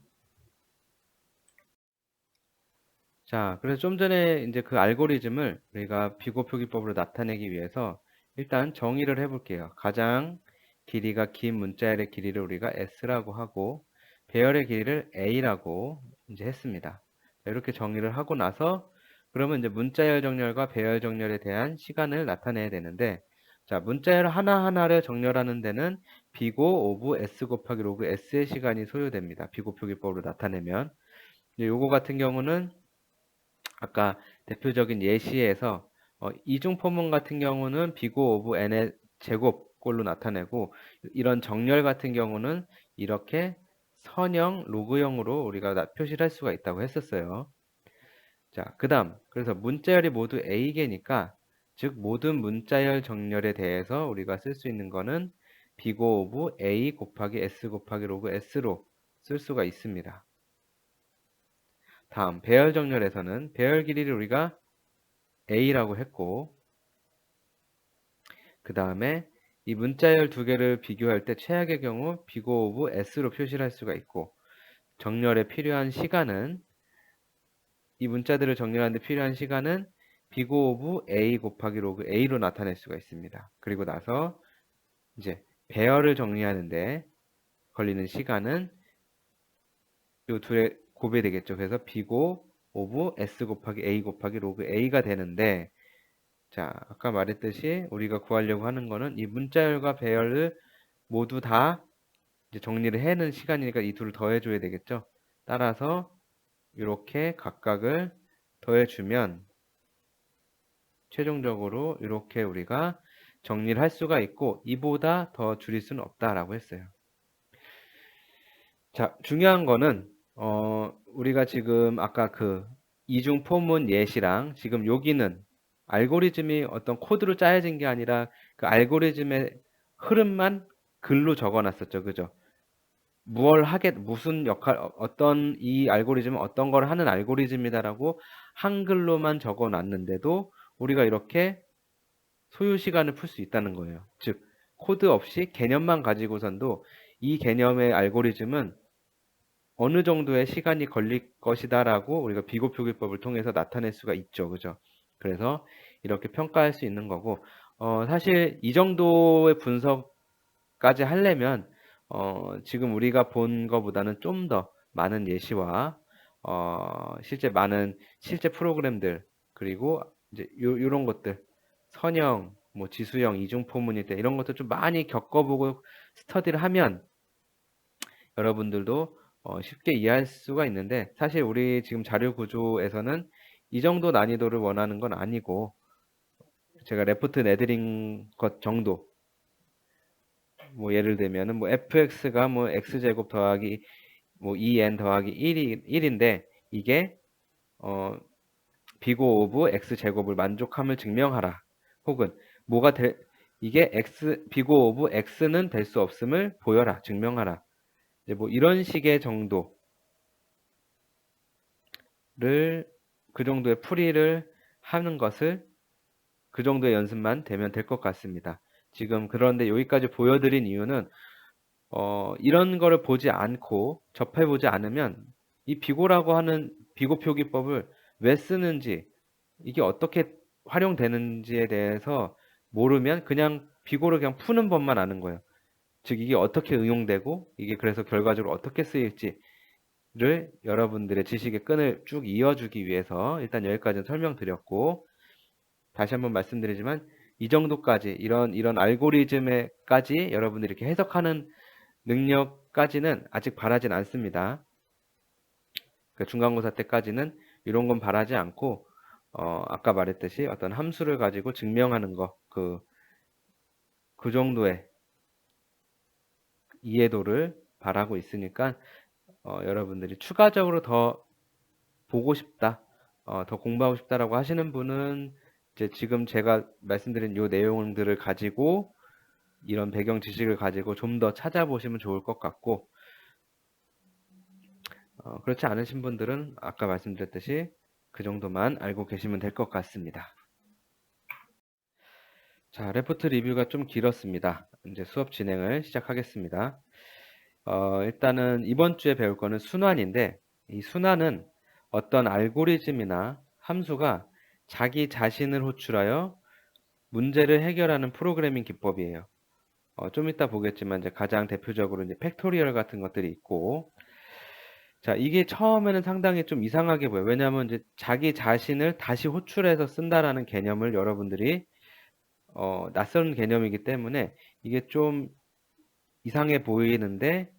A: 자, 그래서 좀 전에 이제 그 알고리즘을 우리가 비고 표기법으로 나타내기 위해서 일단 정의를 해볼게요. 가장 길이가 긴 문자열의 길이를 우리가 S라고 하고 배열의 길이를 A라고 이제 했습니다. 자, 이렇게 정의를 하고 나서 그러면 이제 문자열 정렬과 배열 정렬에 대한 시간을 나타내야 되는데 자, 문자열 하나하나를 정렬하는 데는 비고 오브 S 곱하기 로그 S의 시간이 소요됩니다. 비고 표기법으로 나타내면 이제 요거 같은 경우는 아까 대표적인 예시에서 이중 포문 같은 경우는 비고 오브 n의 제곱꼴로 나타내고 이런 정렬 같은 경우는 이렇게 선형 로그형으로 우리가 표시를 할 수가 있다고 했었어요. 자, 그 다음 그래서 문자열이 모두 A개니까 즉 모든 문자열 정렬에 대해서 우리가 쓸 수 있는 거는 비고 오브 A 곱하기 S 곱하기 로그 S로 쓸 수가 있습니다. 다음 배열 정렬에서는 배열 길이를 우리가 A라고 했고 그 다음에 이 문자열 두 개를 비교할 때 최악의 경우 비고 오브 S로 표시를 할 수가 있고 정렬에 필요한 시간은 이 문자들을 정렬하는 데 필요한 시간은 비고 오브 A 곱하기 로그 A로 나타낼 수가 있습니다. 그리고 나서 이제 배열을 정리하는데 걸리는 시간은 이 둘의 곱이 되겠죠. 그래서 비고 오브 S 곱하기 A 곱하기 로그 A가 되는데 자, 아까 말했듯이 우리가 구하려고 하는 거는 이 문자열과 배열을 모두 다 이제 정리를 해는 시간이니까 이 둘을 더해줘야 되겠죠. 따라서 이렇게 각각을 더해주면 최종적으로 이렇게 우리가 정리를 할 수가 있고 이보다 더 줄일 수는 없다라고 했어요. 자, 중요한 거는 우리가 지금 아까 그 이중 포문 예시랑 지금 여기는 알고리즘이 어떤 코드로 짜여진 게 아니라 그 알고리즘의 흐름만 글로 적어놨었죠. 그죠? 무슨 역할, 어떤 이 알고리즘은 어떤 걸 하는 알고리즘이다라고 한글로만 적어놨는데도 우리가 이렇게 소요 시간을 풀 수 있다는 거예요. 즉, 코드 없이 개념만 가지고선도 이 개념의 알고리즘은 어느 정도의 시간이 걸릴 것이다라고 우리가 비교표기법을 통해서 나타낼 수가 있죠. 그죠? 그래서 이렇게 평가할 수 있는 거고, 사실 이 정도의 분석까지 하려면, 지금 우리가 본 거보다는 좀 더 많은 예시와, 실제 프로그램들, 그리고 이제 요런 것들, 선형, 뭐 지수형, 이중포문일 때 이런 것들 좀 많이 겪어보고 스터디를 하면 여러분들도 쉽게 이해할 수가 있는데 사실 우리 지금 자료 구조에서는 이 정도 난이도를 원하는 건 아니고 제가 레프트 내드린 것 정도 뭐 예를 들면은 뭐 fx가 뭐 x제곱 더하기 뭐 2n 더하기 1인데 이게 비고 오브 x제곱을 만족함을 증명하라. 혹은 뭐가 이게 비고 오브 x는 될 수 없음을 보여라. 증명하라. 이제 뭐 이런 식의 정도를 그 정도의 풀이를 하는 것을 그 정도의 연습만 되면 될 것 같습니다. 지금 그런데 여기까지 보여드린 이유는 이런 거를 보지 않고 접해보지 않으면 이 비고라고 하는 비고 표기법을 왜 쓰는지 이게 어떻게 활용되는지에 대해서 모르면 그냥 비고를 그냥 푸는 법만 아는 거예요. 즉 이게 어떻게 응용되고 이게 그래서 결과적으로 어떻게 쓰일지를 여러분들의 지식의 끈을 쭉 이어주기 위해서 일단 여기까지는 설명드렸고 다시 한번 말씀드리지만 이 정도까지 이런 알고리즘에까지 여러분들이 이렇게 해석하는 능력까지는 아직 바라진 않습니다. 그러니까 중간고사 때까지는 이런 건 바라지 않고 아까 말했듯이 어떤 함수를 가지고 증명하는 거 그 정도의 이해도를 바라고 있으니까 여러분들이 추가적으로 더 보고 싶다. 더 공부하고 싶다라고 하시는 분은 이제 지금 제가 말씀드린 요 내용들을 가지고 이런 배경 지식을 가지고 좀 더 찾아보시면 좋을 것 같고, 그렇지 않으신 분들은 아까 말씀드렸듯이 그 정도만 알고 계시면 될 것 같습니다. 자, 레포트 리뷰가 좀 길었습니다. 이제 수업 진행을 시작하겠습니다. 일단은 이번 주에 배울 거는 순환인데, 이 순환은 어떤 알고리즘이나 함수가 자기 자신을 호출하여 문제를 해결하는 프로그래밍 기법이에요. 좀 이따 보겠지만 이제 가장 대표적으로 이제 팩토리얼 같은 것들이 있고, 자, 이게 처음에는 상당히 좀 이상하게 보여요. 왜냐하면 이제 자기 자신을 다시 호출해서 쓴다라는 개념을 여러분들이 낯선 개념이기 때문에 이게 좀 이상해 보이는데,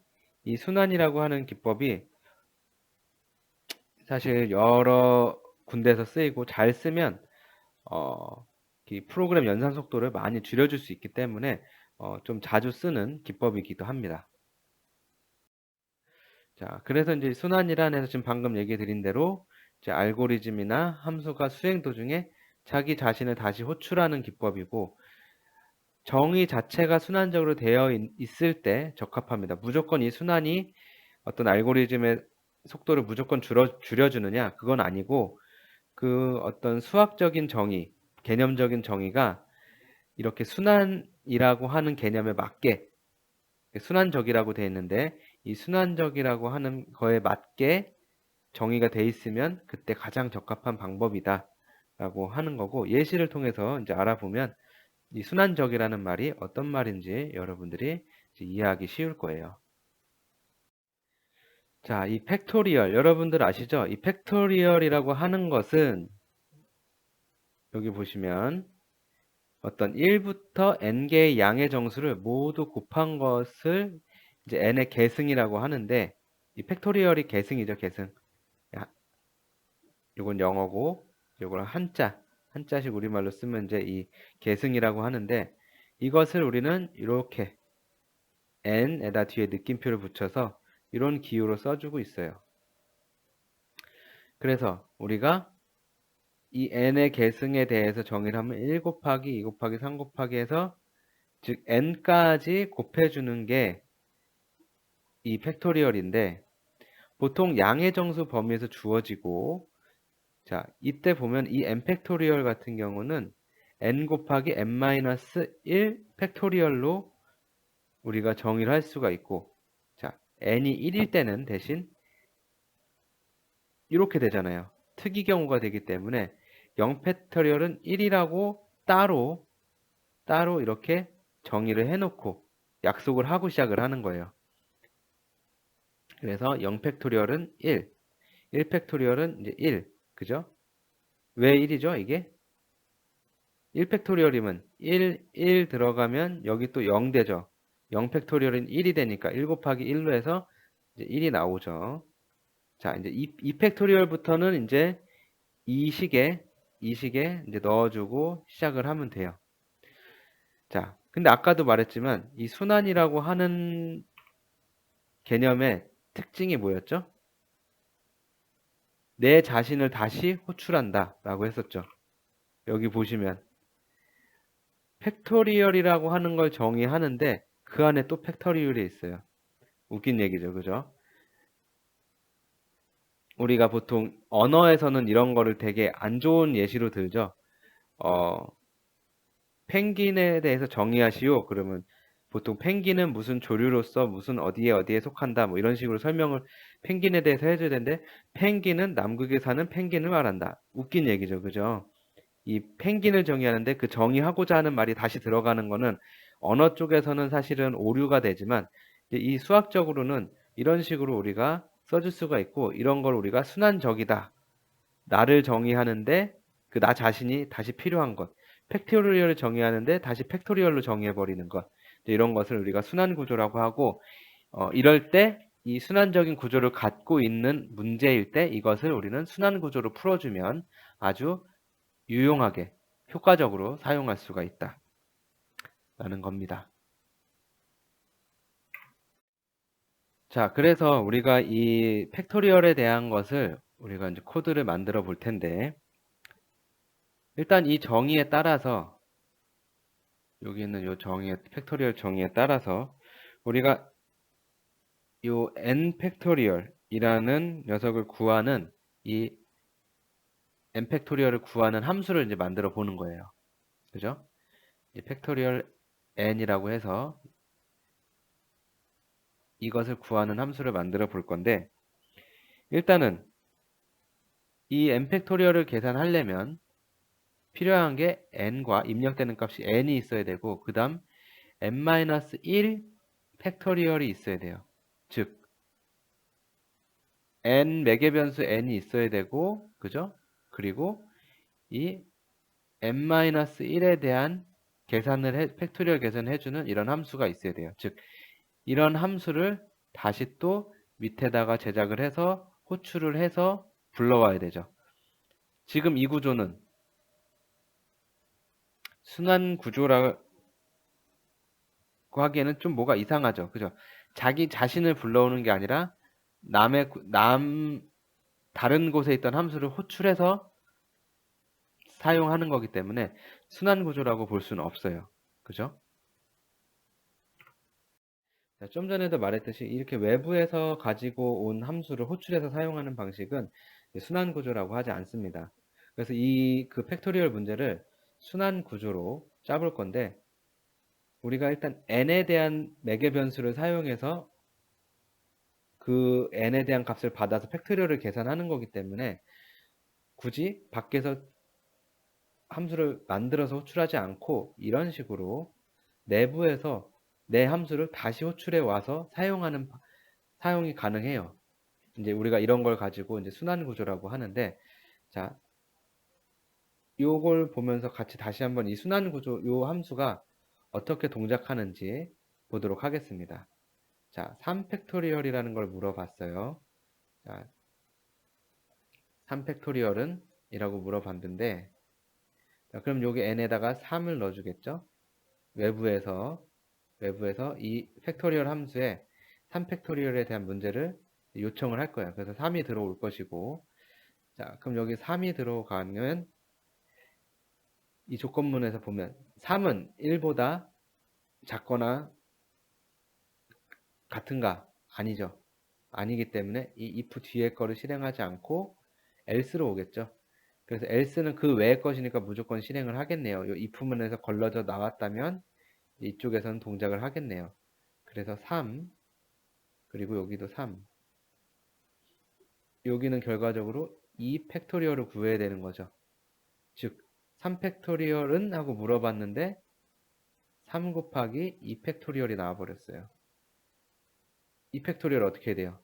A: 이 순환이라고 하는 기법이 사실 여러 군데에서 쓰이고 잘 쓰면 이 프로그램 연산 속도를 많이 줄여줄 수 있기 때문에 좀 자주 쓰는 기법이기도 합니다. 자, 그래서 이제 순환이란 해서 지금 방금 얘기 드린 대로 이제 알고리즘이나 함수가 수행 도중에 자기 자신을 다시 호출하는 기법이고, 정의 자체가 순환적으로 되어 있을 때 적합합니다. 무조건 이 순환이 어떤 알고리즘의 속도를 무조건 줄여주느냐? 그건 아니고, 그 어떤 수학적인 정의, 개념적인 정의가 이렇게 순환이라고 하는 개념에 맞게, 순환적이라고 되어 있는데, 이 순환적이라고 하는 거에 맞게 정의가 돼 있으면 그때 가장 적합한 방법이다 라고 하는 거고, 예시를 통해서 이제 알아보면 이 순환적이라는 말이 어떤 말인지 여러분들이 이제 이해하기 쉬울 거예요. 자, 이 팩토리얼 여러분들 아시죠? 이 팩토리얼이라고 하는 것은 여기 보시면 어떤 1부터 n개의 양의 정수를 모두 곱한 것을 이제 n의 계승이라고 하는데, 이 팩토리얼이 계승이죠, 계승. 요건 영어고, 요걸 한자식 우리말로 쓰면 이제 이 계승이라고 하는데, 이것을 우리는 이렇게 n에다 뒤에 느낌표를 붙여서 이런 기호로 써주고 있어요. 그래서 우리가 이 n의 계승에 대해서 정의를 하면 1 곱하기 2 곱하기 3 곱하기 해서, 즉 n까지 곱해주는 게 이 팩토리얼인데, 보통 양의 정수 범위에서 주어지고, 자, 이때 보면 이 n 팩토리얼 같은 경우는 n 곱하기 n-1 팩토리얼로 우리가 정의를 할 수가 있고, 자, n이 1일 때는 대신 이렇게 되잖아요. 특이 경우가 되기 때문에 0 팩토리얼은 1이라고 따로 이렇게 정의를 해놓고 약속을 하고 시작을 하는 거예요. 그래서 0 팩토리얼은 1, 1 팩토리얼은 이제 1, 그죠? 왜 1이죠, 이게? 1 팩토리얼이면 1 들어가면 여기 또 0 되죠. 0 팩토리얼은 1이 되니까 1 곱하기 1로 해서 이제 1이 나오죠. 자, 이제 2 팩토리얼부터는 이제 이 식에 이제 넣어주고 시작을 하면 돼요. 자, 근데 아까도 말했지만 이 순환이라고 하는 개념의 특징이 뭐였죠? 내 자신을 다시 호출한다 라고 했었죠. 여기 보시면 팩토리얼이라고 하는 걸 정의하는데 그 안에 또 팩토리얼이 있어요. 웃긴 얘기죠, 그죠? 우리가 보통 언어에서는 이런 거를 되게 안 좋은 예시로 들죠. 펭귄에 대해서 정의하시오. 그러면 보통 펭귄은 무슨 조류로서 무슨 어디에 속한다 뭐 이런 식으로 설명을 펭귄에 대해서 해줘야 되는데, 펭귄은 남극에 사는 펭귄을 말한다. 웃긴 얘기죠, 그죠? 이 펭귄을 정의하는데 그 정의하고자 하는 말이 다시 들어가는 거는 언어 쪽에서는 사실은 오류가 되지만, 이제 이 수학적으로는 이런 식으로 우리가 써줄 수가 있고, 이런 걸 우리가 순환적이다. 나를 정의하는데 그 나 자신이 다시 필요한 것. 팩토리얼을 정의하는데 다시 팩토리얼로 정의해버리는 것. 이런 것을 우리가 순환 구조라고 하고, 이럴 때 이 순환적인 구조를 갖고 있는 문제일 때 이것을 우리는 순환 구조로 풀어주면 아주 유용하게 효과적으로 사용할 수가 있다 라는 겁니다. 자, 그래서 우리가 이 팩토리얼에 대한 것을 우리가 이제 코드를 만들어 볼 텐데, 일단 이 정의에 따라서, 여기 있는 요 정의에, 팩토리얼 정의에 따라서 우리가 요 n 팩토리얼이라는 녀석을 구하는, 이 n 팩토리얼을 구하는 함수를 이제 만들어 보는 거예요. 그죠? 이 팩토리얼 n이라고 해서 이것을 구하는 함수를 만들어 볼 건데, 일단은 이 n 팩토리얼을 계산하려면 필요한 게 n과 입력되는 값이 n이 있어야 되고, 그 다음 n-1 팩토리얼이 있어야 돼요. 즉 n 매개 변수 n이 있어야 되고, 그죠? 그리고 이 n-1에 대한 팩토리얼 계산을 해주는 이런 함수가 있어야 돼요. 즉 이런 함수를 다시 또 밑에다가 제작을 해서 호출을 해서 불러와야 되죠. 지금 이 구조는 순환 구조라고 하기에는 좀 뭐가 이상하죠. 그죠? 자기 자신을 불러오는 게 아니라 다른 곳에 있던 함수를 호출해서 사용하는 거기 때문에 순환 구조라고 볼 수는 없어요. 그죠? 자, 좀 전에도 말했듯이 이렇게 외부에서 가지고 온 함수를 호출해서 사용하는 방식은 순환 구조라고 하지 않습니다. 그래서 그 팩토리얼 문제를 순환 구조로 짜볼 건데, 우리가 일단 n에 대한 매개 변수를 사용해서 그 n에 대한 값을 받아서 팩토리얼을 계산하는 거기 때문에 굳이 밖에서 함수를 만들어서 호출하지 않고 이런 식으로 내부에서 내 함수를 다시 호출해 와서 사용이 가능해요. 이제 우리가 이런 걸 가지고 이제 순환 구조라고 하는데, 자, 요걸 보면서 같이 다시 한번 이 순환 구조, 요 함수가 어떻게 동작하는지 보도록 하겠습니다. 자, 3팩토리얼이라는 걸 물어봤어요. 자, 3팩토리얼은? 이라고 물어봤는데, 자, 그럼 여기 n에다가 3을 넣어주겠죠? 외부에서 이 팩토리얼 함수에 3팩토리얼에 대한 문제를 요청을 할 거예요. 그래서 3이 들어올 것이고, 자, 그럼 여기 3이 들어가면 이 조건문에서 보면 3은 1보다 작거나 같은가? 아니죠. 아니기 때문에 이 if 뒤에 거를 실행하지 않고 else로 오겠죠. 그래서 else는 그 외의 것이니까 무조건 실행을 하겠네요. 이 if문에서 걸러져 나왔다면 이쪽에서는 동작을 하겠네요. 그래서 3, 그리고 여기도 3. 여기는 결과적으로 2 팩토리얼을 구해야 되는 거죠. 즉 3 팩토리얼은? 하고 물어봤는데 3 곱하기 2 팩토리얼이 나와버렸어요. 2 팩토리얼 어떻게 해야 돼요?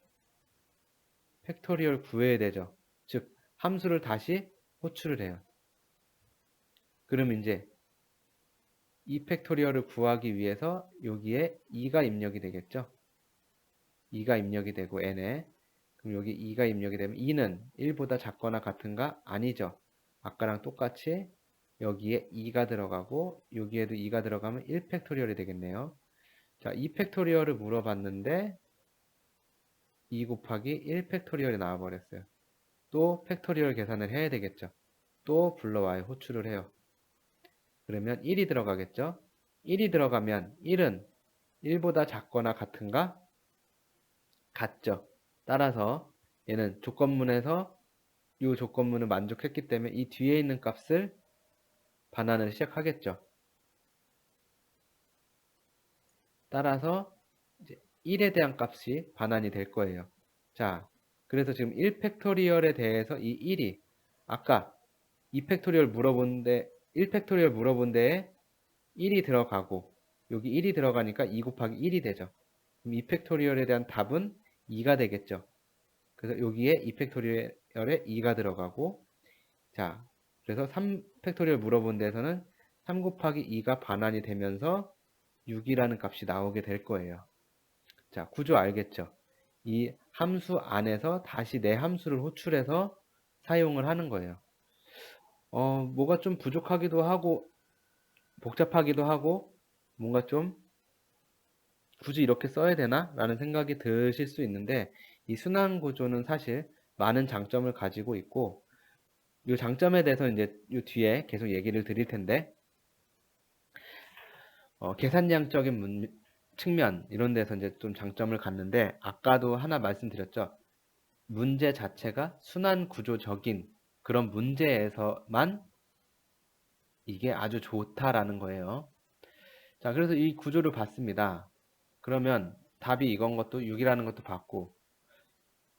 A: 팩토리얼 구해야 되죠. 즉 함수를 다시 호출을 해요. 그럼 이제 2 팩토리얼을 구하기 위해서 여기에 2가 입력이 되겠죠. 2가 입력이 되고 n에, 그럼 여기 2가 입력이 되면 2는 1보다 작거나 같은가? 아니죠. 아까랑 똑같이 여기에 2가 들어가고 여기에도 2가 들어가면 1 팩토리얼이 되겠네요. 자, 2 팩토리얼을 물어봤는데 2 곱하기 1 팩토리얼이 나와버렸어요. 또 팩토리얼 계산을 해야 되겠죠. 또 불러와요. 호출을 해요. 그러면 1이 들어가겠죠. 1이 들어가면 1은 1보다 작거나 같은가? 같죠. 따라서 얘는 조건문에서 이 조건문을 만족했기 때문에 이 뒤에 있는 값을 반환을 시작하겠죠. 따라서 이제 1에 대한 값이 반환이 될 거예요. 자, 그래서 지금 1 팩토리얼에 대해서 이 1이 아까 2 팩토리얼 물어본데 1 팩토리얼 물어본 데에 1이 들어가고 여기 1이 들어가니까 2 곱하기 1이 되죠. 그럼 2 팩토리얼에 대한 답은 2가 되겠죠. 그래서 여기에 2 팩토리얼에 2가 들어가고, 자, 그래서 3 팩토리얼 물어본 데에서는 3 곱하기 2가 반환이 되면서 6이라는 값이 나오게 될 거예요. 자, 구조 알겠죠? 이 함수 안에서 다시 내 함수를 호출해서 사용을 하는 거예요. 뭐가 좀 부족하기도 하고 복잡하기도 하고 뭔가 좀 굳이 이렇게 써야 되나? 라는 생각이 드실 수 있는데, 이 순환 구조는 사실 많은 장점을 가지고 있고, 이 장점에 대해서 이제 이 뒤에 계속 얘기를 드릴 텐데, 계산량적인 측면 이런 데서 이제 좀 장점을 갖는데, 아까도 하나 말씀드렸죠. 문제 자체가 순환 구조적인 그런 문제에서만 이게 아주 좋다라는 거예요. 자, 그래서 이 구조를 봤습니다. 그러면 답이 이건 것도 6이라는 것도 봤고,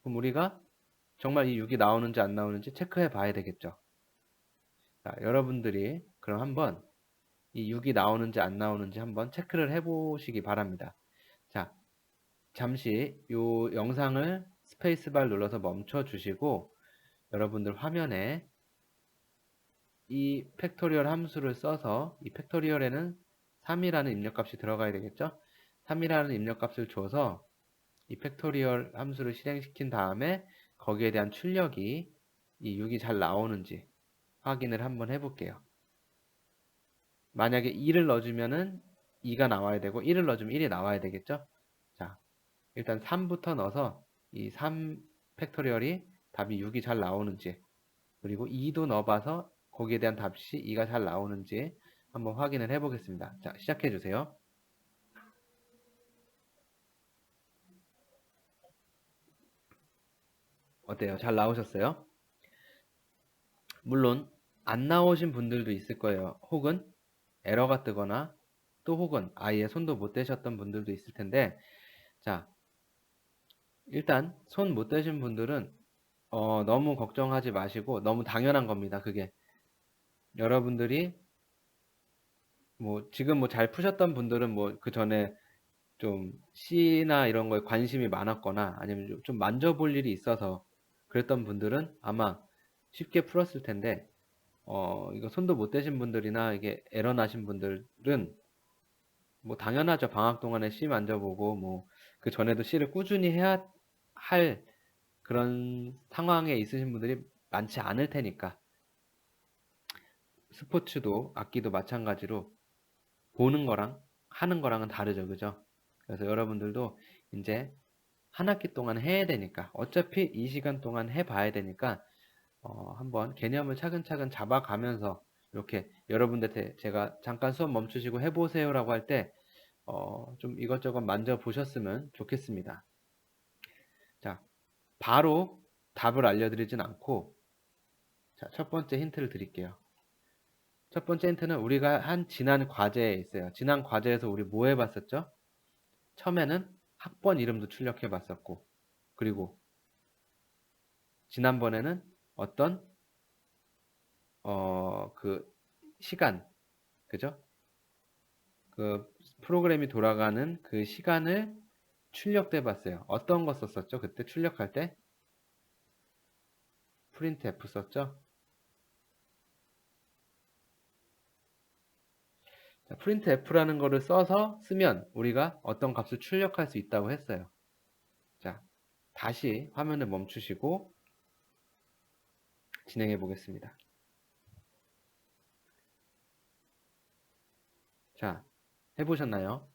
A: 그럼 우리가 정말 이 6이 나오는지 안 나오는지 체크해 봐야 되겠죠. 자, 여러분들이 그럼 한번 이 6이 나오는지 안 나오는지 한번 체크를 해 보시기 바랍니다. 자, 잠시 이 영상을 스페이스바를 눌러서 멈춰 주시고, 여러분들 화면에 이 팩토리얼 함수를 써서, 이 팩토리얼에는 3이라는 입력값이 들어가야 되겠죠. 3이라는 입력값을 줘서 이 팩토리얼 함수를 실행시킨 다음에 거기에 대한 출력이 이 6이 잘 나오는지 확인을 한번 해볼게요. 만약에 2를 넣어주면은 2가 나와야 되고, 1을 넣어주면 1이 나와야 되겠죠. 자, 일단 3부터 넣어서 이 3 팩토리얼이 답이 6이 잘 나오는지, 그리고 2도 넣어봐서 거기에 대한 답이 2가 잘 나오는지 한번 확인을 해보겠습니다. 자, 시작해 주세요. 어때요? 잘 나오셨어요? 물론 안 나오신 분들도 있을 거예요. 혹은 에러가 뜨거나, 또 혹은 아예 손도 못 대셨던 분들도 있을 텐데, 자, 일단 손 못 대신 분들은 너무 걱정하지 마시고, 너무 당연한 겁니다. 그게 여러분들이 뭐 지금 뭐 잘 푸셨던 분들은 뭐 그 전에 좀 C나 이런 거에 관심이 많았거나, 아니면 좀 만져볼 일이 있어서 그랬던 분들은 아마 쉽게 풀었을 텐데, 이거 손도 못 대신 분들이나 이게 에러 나신 분들은 뭐 당연하죠. 방학 동안에 C 만져보고 뭐 그 전에도 C를 꾸준히 해야 할 그런 상황에 있으신 분들이 많지 않을 테니까. 스포츠도 악기도 마찬가지로 보는 거랑 하는 거랑은 다르죠. 그죠? 그래서 여러분들도 이제 한 학기 동안 해야 되니까, 어차피 이 시간 동안 해봐야 되니까 한번 개념을 차근차근 잡아가면서, 이렇게 여러분들한테 제가 잠깐 수업 멈추시고 해보세요 라고 할 때 좀 이것저것 만져보셨으면 좋겠습니다. 자, 바로 답을 알려드리진 않고, 자, 첫 번째 힌트를 드릴게요. 첫 번째 힌트는 우리가 한 지난 과제에 있어요. 지난 과제에서 우리 뭐 해봤었죠? 처음에는 학번 이름도 출력해봤었고, 그리고 지난번에는 어떤 그 시간, 그죠? 그 프로그램이 돌아가는 그 시간을 출력도 해봤어요. 어떤 거 썼었죠? 그때 출력할 때 printf 썼죠? 자, printf라는 거를 써서 쓰면 우리가 어떤 값을 출력할 수 있다고 했어요. 자, 다시 화면을 멈추시고 진행해 보겠습니다. 자, 해보셨나요?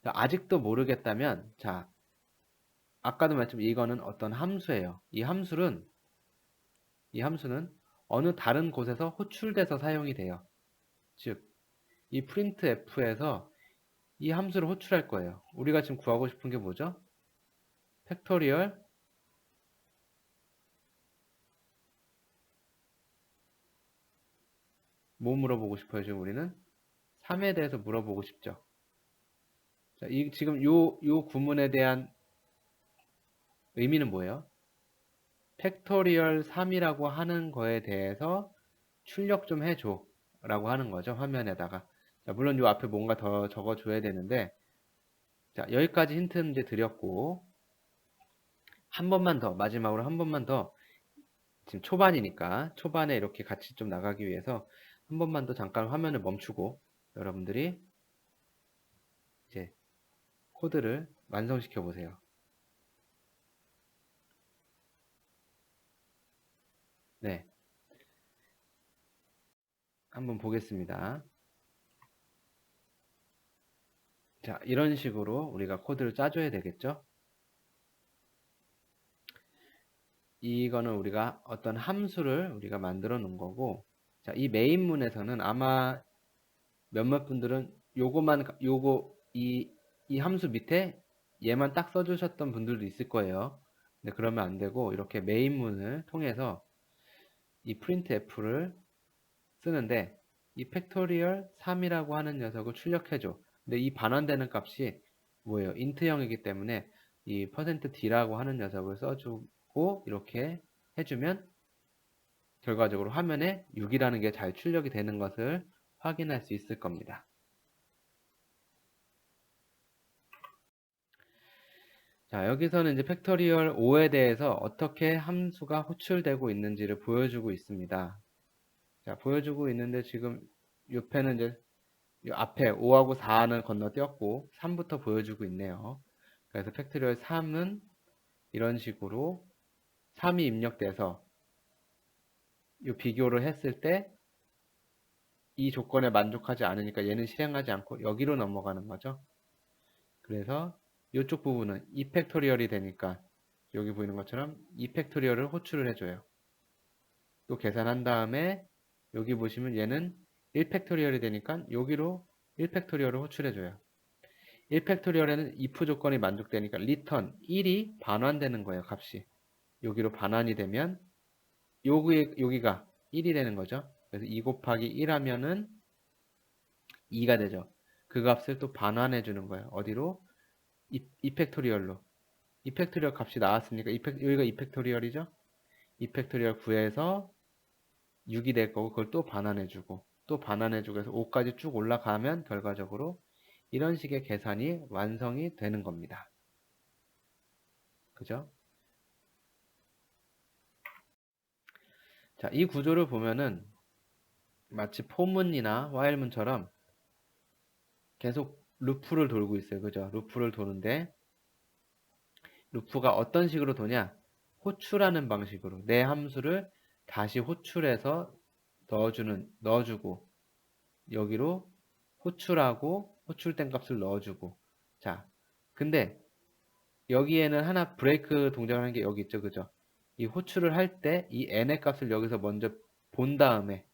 A: 자, 아직도 모르겠다면, 자, 아까도 말했지만 이거는 어떤 함수예요. 이 함수는 어느 다른 곳에서 호출돼서 사용이 돼요. 즉, 이 printf에서 이 함수를 호출할 거예요. 우리가 지금 구하고 싶은 게 뭐죠? 팩토리얼 뭐 물어보고 싶어요? 지금 우리는 3에 대해서 물어보고 싶죠. 자, 지금 요 구문에 대한 의미는 뭐예요? 팩토리얼 3이라고 하는 거에 대해서 출력 좀 해줘 라고 하는 거죠. 화면에다가. 자, 물론 요 앞에 뭔가 더 적어줘야 되는데, 자, 여기까지 힌트는 이제 드렸고, 한 번만 더, 마지막으로 한 번만 더, 지금 초반이니까 초반에 이렇게 같이 좀 나가기 위해서 한 번만 더 잠깐 화면을 멈추고 여러분들이 이제 코드를 완성시켜 보세요. 네, 한번 보겠습니다. 자, 이런 식으로 우리가 코드를 짜줘야 되겠죠? 이거는 우리가 어떤 함수를 우리가 만들어 놓은 거고, 자, 이 메인문에서는 아마 몇몇 분들은 이 함수 밑에 얘만 딱 써주셨던 분들도 있을 거예요. 근데 그러면 안 되고, 이렇게 메인문을 통해서 이 printf를 쓰는데, 이 팩토리얼 3이라고 하는 녀석을 출력해줘. 근데 이 반환되는 값이 뭐예요? 인트형이기 때문에 이 %d라고 하는 녀석을 써주고 이렇게 해주면 결과적으로 화면에 6이라는 게 잘 출력이 되는 것을 확인할 수 있을 겁니다. 자, 여기서는 이제 팩토리얼 5에 대해서 어떻게 함수가 호출되고 있는지를 보여주고 있습니다. 자, 보여주고 있는데 지금 옆에는 이제 이 앞에 5하고 4는 건너뛰었고 3부터 보여주고 있네요. 그래서 팩토리얼 3은 이런 식으로 3이 입력돼서 이 비교를 했을 때 이 조건에 만족하지 않으니까 얘는 실행하지 않고 여기로 넘어가는 거죠. 그래서 이쪽 부분은 2팩토리얼이 되니까 여기 보이는 것처럼 2팩토리얼을 호출을 해줘요. 또 계산한 다음에 여기 보시면 얘는 1팩토리얼이 되니까 여기로 1팩토리얼을 호출해줘요. 1팩토리얼에는 if 조건이 만족되니까 return 1이 반환되는 거예요. 값이. 여기로 반환이 되면 여기가 1이 되는 거죠. 그래서 2 곱하기 1 하면은 2가 되죠. 그 값을 또 반환해 주는 거예요. 어디로? 2팩토리얼로. 2팩토리얼 값이 나왔으니까 여기가 2팩토리얼이죠. 2팩토리얼 구해서 6이 될 거고 그걸 또 반환해 주고 또 반환해 주고 해서 5까지 쭉 올라가면 결과적으로 이런 식의 계산이 완성이 되는 겁니다. 그죠? 자, 이 구조를 보면은 마치 포문이나 while문처럼 계속 루프를 돌고 있어요. 그죠? 루프를 도는데 루프가 어떤 식으로 도냐? 호출하는 방식으로 내 함수를 다시 호출해서 넣어주고 여기로 호출하고 호출된 값을 넣어주고 자, 근데 여기에는 하나 브레이크 동작을 하는 게 여기 있죠. 그죠? 이 호출을 할 때 이 n의 값을 여기서 먼저 본 다음에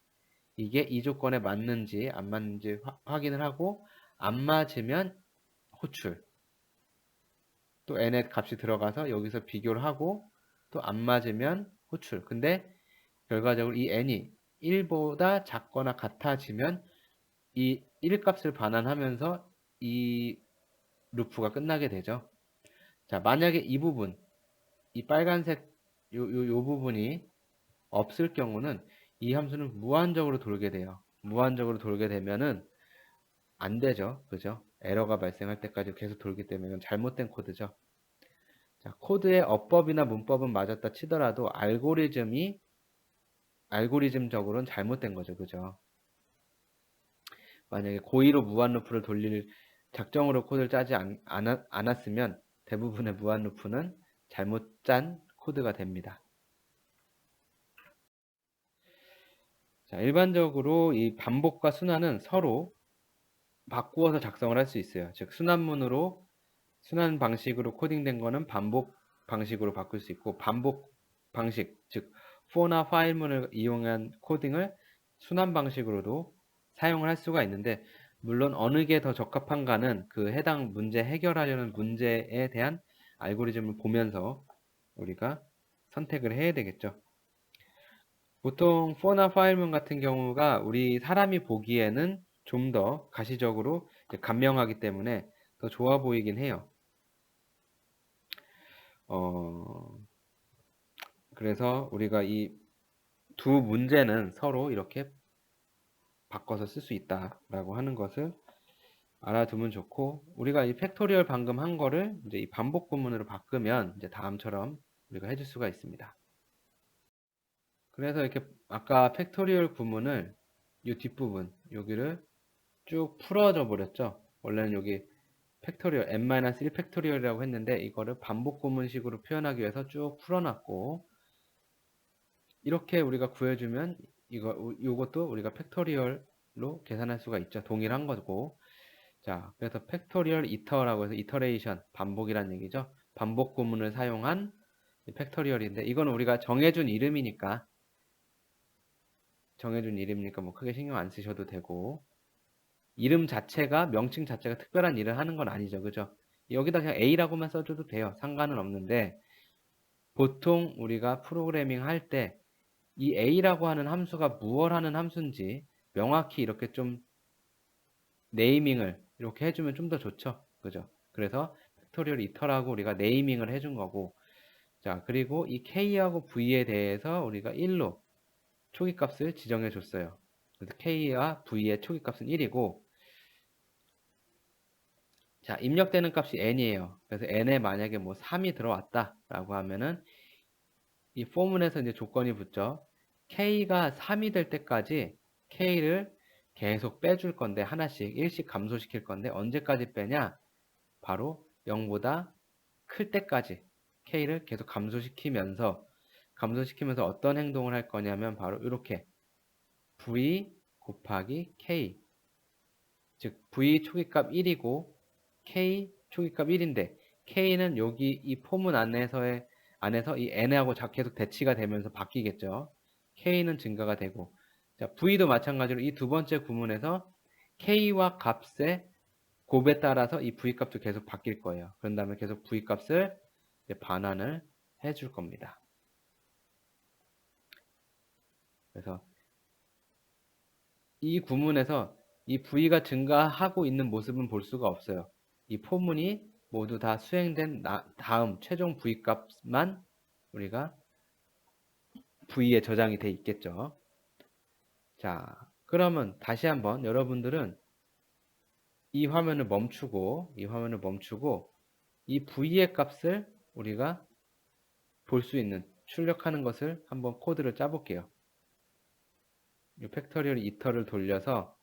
A: 이게 이 조건에 맞는지 안 맞는지 확인을 하고 안 맞으면 호출 또 n의 값이 들어가서 여기서 비교를 하고 또 안 맞으면 호출 근데 결과적으로 이 n이 1보다 작거나 같아지면 이 1값을 반환하면서 이 루프가 끝나게 되죠. 자, 만약에 이 부분 이 빨간색 요 부분이 없을 경우는 이 함수는 무한적으로 돌게 돼요. 무한적으로 돌게 되면은 안 되죠. 그죠? 에러가 발생할 때까지 계속 돌기 때문에 이건 잘못된 코드죠. 자, 코드의 어법이나 문법은 맞았다 치더라도 알고리즘적으로는 잘못된 거죠. 그죠? 만약에 고의로 무한 루프를 돌릴 작정으로 코드를 짜지 않았으면 대부분의 무한 루프는 잘못 짠 코드가 됩니다. 자, 일반적으로 이 반복과 순환은 서로 바꾸어서 작성을 할 수 있어요. 즉 순환 방식으로 코딩된 거는 반복 방식으로 바꿀 수 있고 반복 방식 즉 for나 while문을 이용한 코딩을 순환 방식으로도 사용을 할 수가 있는데 물론 어느 게 더 적합한가는 그 해당 문제 해결하려는 문제에 대한 알고리즘을 보면서 우리가 선택을 해야 되겠죠. 보통 for나 while문 같은 경우가 우리 사람이 보기에는 좀 더 가시적으로 간명하기 때문에 더 좋아 보이긴 해요. 그래서 우리가 이 두 문제는 서로 이렇게 바꿔서 쓸 수 있다라고 하는 것을 알아두면 좋고 우리가 이 팩토리얼 방금 한 거를 이제 이 반복 구문으로 바꾸면 이제 다음처럼 우리가 해줄 수가 있습니다. 그래서 이렇게 아까 팩토리얼 구문을 이 뒷부분 여기를 쭉 풀어줘 버렸죠. 원래는 여기 팩토리얼 n-1 팩토리얼이라고 했는데 이거를 반복 구문식으로 표현하기 위해서 쭉 풀어놨고 이렇게 우리가 구해주면 이것도 우리가 팩토리얼로 계산할 수가 있죠. 동일한 거고. 자, 그래서 팩토리얼 이터라고 해서 이터레이션, 반복이란 얘기죠. 반복 구문을 사용한 팩토리얼인데 이건 우리가 정해준 이름이니까 뭐 크게 신경 안 쓰셔도 되고, 이름 자체가, 명칭 자체가 특별한 일을 하는 건 아니죠. 그죠? 여기다 그냥 A라고만 써줘도 돼요. 상관은 없는데, 보통 우리가 프로그래밍 할 때 이 A라고 하는 함수가 무엇 하는 함수인지 명확히 이렇게 좀 네이밍을 이렇게 해주면 좀 더 좋죠. 그죠? 그래서 팩토리얼 이터라고 우리가 네이밍을 해준 거고, 자, 그리고 이 K하고 V에 대해서 우리가 1로 초기값을 지정해 줬어요. 그래서 K와 V의 초기값은 1이고, 자, 입력되는 값이 n이에요. 그래서 n에 만약에 뭐 3이 들어왔다라고 하면은 이 포문에서 이제 조건이 붙죠. k가 3이 될 때까지 k를 계속 빼줄 건데, 하나씩 1씩 감소시킬 건데, 언제까지 빼냐? 바로 0보다 클 때까지 k를 계속 감소시키면서 어떤 행동을 할 거냐면 바로 이렇게 v 곱하기 k, 즉 v 초기값 1이고 k 초기값 1인데, k는 여기 이 포문 안에서 이 n하고 계속 대치가 되면서 바뀌겠죠. k는 증가가 되고, 자, v도 마찬가지로 이 두 번째 구문에서 k와 값의 곱에 따라서 이 v 값도 계속 바뀔 거예요. 그런 다음에 계속 v 값을 이제 반환을 해줄 겁니다. 그래서 이 구문에서 이 v가 증가하고 있는 모습은 볼 수가 없어요. 이 포문이 모두 다 수행된 다음 최종 v 값만 우리가 v에 저장이 돼 있겠죠. 자, 그러면 다시 한번 여러분들은 이 화면을 멈추고 이 v의 값을 우리가 볼 수 있는, 출력하는 것을 한번 코드를 짜볼게요. 이 팩토리얼 이터를 돌려서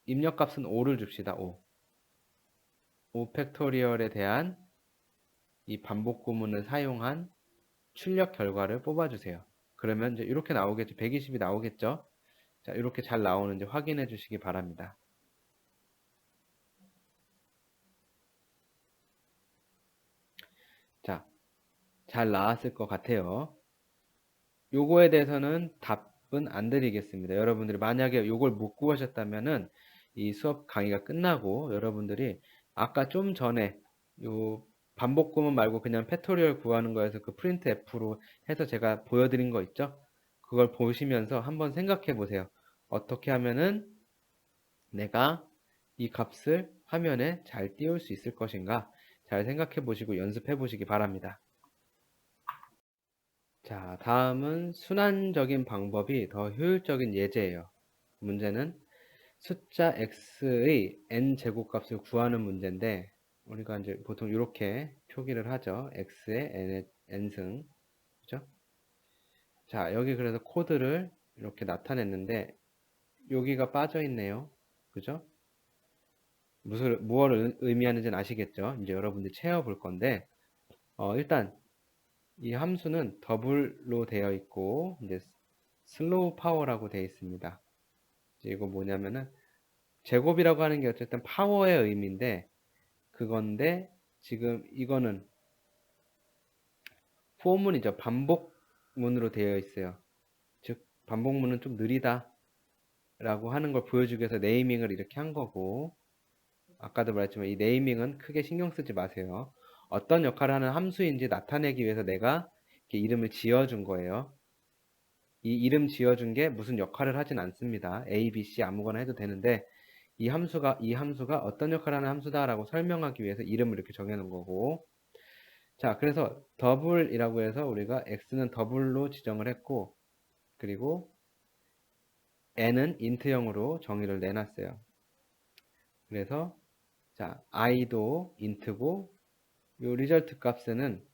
A: 입력값은 5를 줍시다. 5 팩토리얼에 대한 이 반복 구문을 사용한 출력 결과를 뽑아주세요. 그러면 이제 이렇게 나오겠죠. 120이 나오겠죠. 자, 이렇게 잘 나오는지 확인해 주시기 바랍니다. 자, 잘 나왔을 것 같아요. 요거에 대해서는 답은 안 드리겠습니다. 여러분들이 만약에 요걸 못 구하셨다면은 이 수업 강의가 끝나고 여러분들이 아까 좀 전에 요 반복 구문 말고 그냥 팩토리얼 구하는 거에서 그 프린트 F로 해서 제가 보여드린 거 있죠? 그걸 보시면서 한번 생각해 보세요. 어떻게 하면은 내가 이 값을 화면에 잘 띄울 수 있을 것인가? 잘 생각해 보시고 연습해 보시기 바랍니다. 자, 다음은 순환적인 방법이 더 효율적인 예제예요. 문제는 숫자 x의 n제곱값을 구하는 문제인데, 우리가 이제 보통 이렇게 표기를 하죠. x의 n의 n승. 그죠? 자, 여기 그래서 코드를 이렇게 나타냈는데, 여기가 빠져 있네요. 그죠? 무엇을 의미하는지는 아시겠죠? 이제 여러분들이 채워볼 건데, 일단 이 함수는 더블로 되어 있고, 이제 슬로우 파워라고 되어 있습니다. 이거 뭐냐면은 제곱이라고 하는 게 어쨌든 파워의 의미인데, 그건데 지금 이거는 포문이죠. 반복문으로 되어 있어요. 즉 반복문은 좀 느리다 라고 하는 걸 보여주기 위해서 네이밍을 이렇게 한 거고, 아까도 말했지만 이 네이밍은 크게 신경 쓰지 마세요. 어떤 역할을 하는 함수인지 나타내기 위해서 내가 이렇게 이름을 지어준 거예요. 이 이름 지어준 게 무슨 역할을 하진 않습니다. A, B, C 아무거나 해도 되는데, 이 함수가 어떤 역할을 하는 함수다라고 설명하기 위해서 이름을 이렇게 정해놓은 거고, 자, 그래서 더블이라고 해서 우리가 x는 더블로 지정을 했고, 그리고 n은 인트형으로 정의를 내놨어요. 그래서 자, i도 인트고, 요 리절트 값은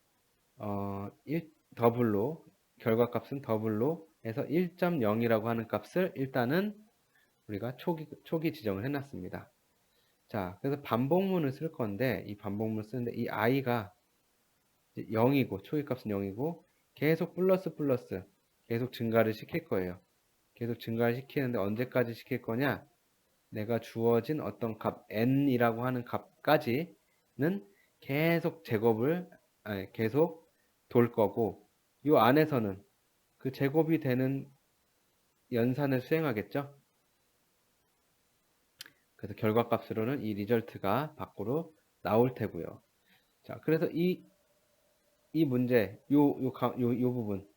A: 더블로, 결과값은 더블로 해서 1.0이라고 하는 값을 일단은 우리가 초기 지정을 해놨습니다. 자, 그래서 반복문을 쓸 건데, 이 반복문을 쓰는데 이 i가 0이고, 초기값은 0이고, 계속 플러스 계속 증가를 시킬 거예요. 계속 증가를 시키는데 언제까지 시킬 거냐? 내가 주어진 어떤 값 n이라고 하는 값까지는 계속 계속 돌 거고 요 안에서는 그 제곱이 되는 연산을 수행하겠죠. 그래서 결과값으로는 이 리절트가 밖으로 나올 테고요. 자, 그래서 이 문제, 요 부분,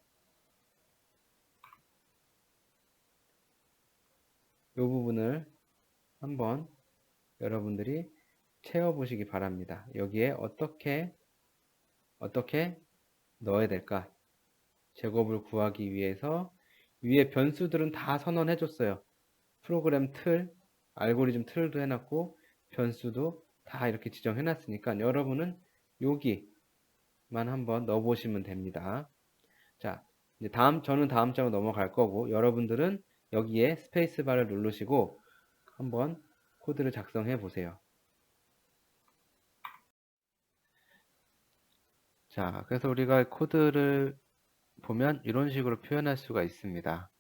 A: 요 부분을 한번 여러분들이 채워보시기 바랍니다. 여기에 어떻게 넣어야 될까? 제곱을 구하기 위해서 위에 변수들은 다 선언해 줬어요. 프로그램 틀, 알고리즘 틀도 해놨고 변수도 다 이렇게 지정해 놨으니까 여러분은 여기만 한번 넣어 보시면 됩니다. 자, 이제 저는 다음 장으로 넘어갈 거고 여러분들은 여기에 스페이스바를 누르시고 한번 코드를 작성해 보세요. 자, 그래서 우리가 코드를 보면 이런 식으로 표현할 수가 있습니다.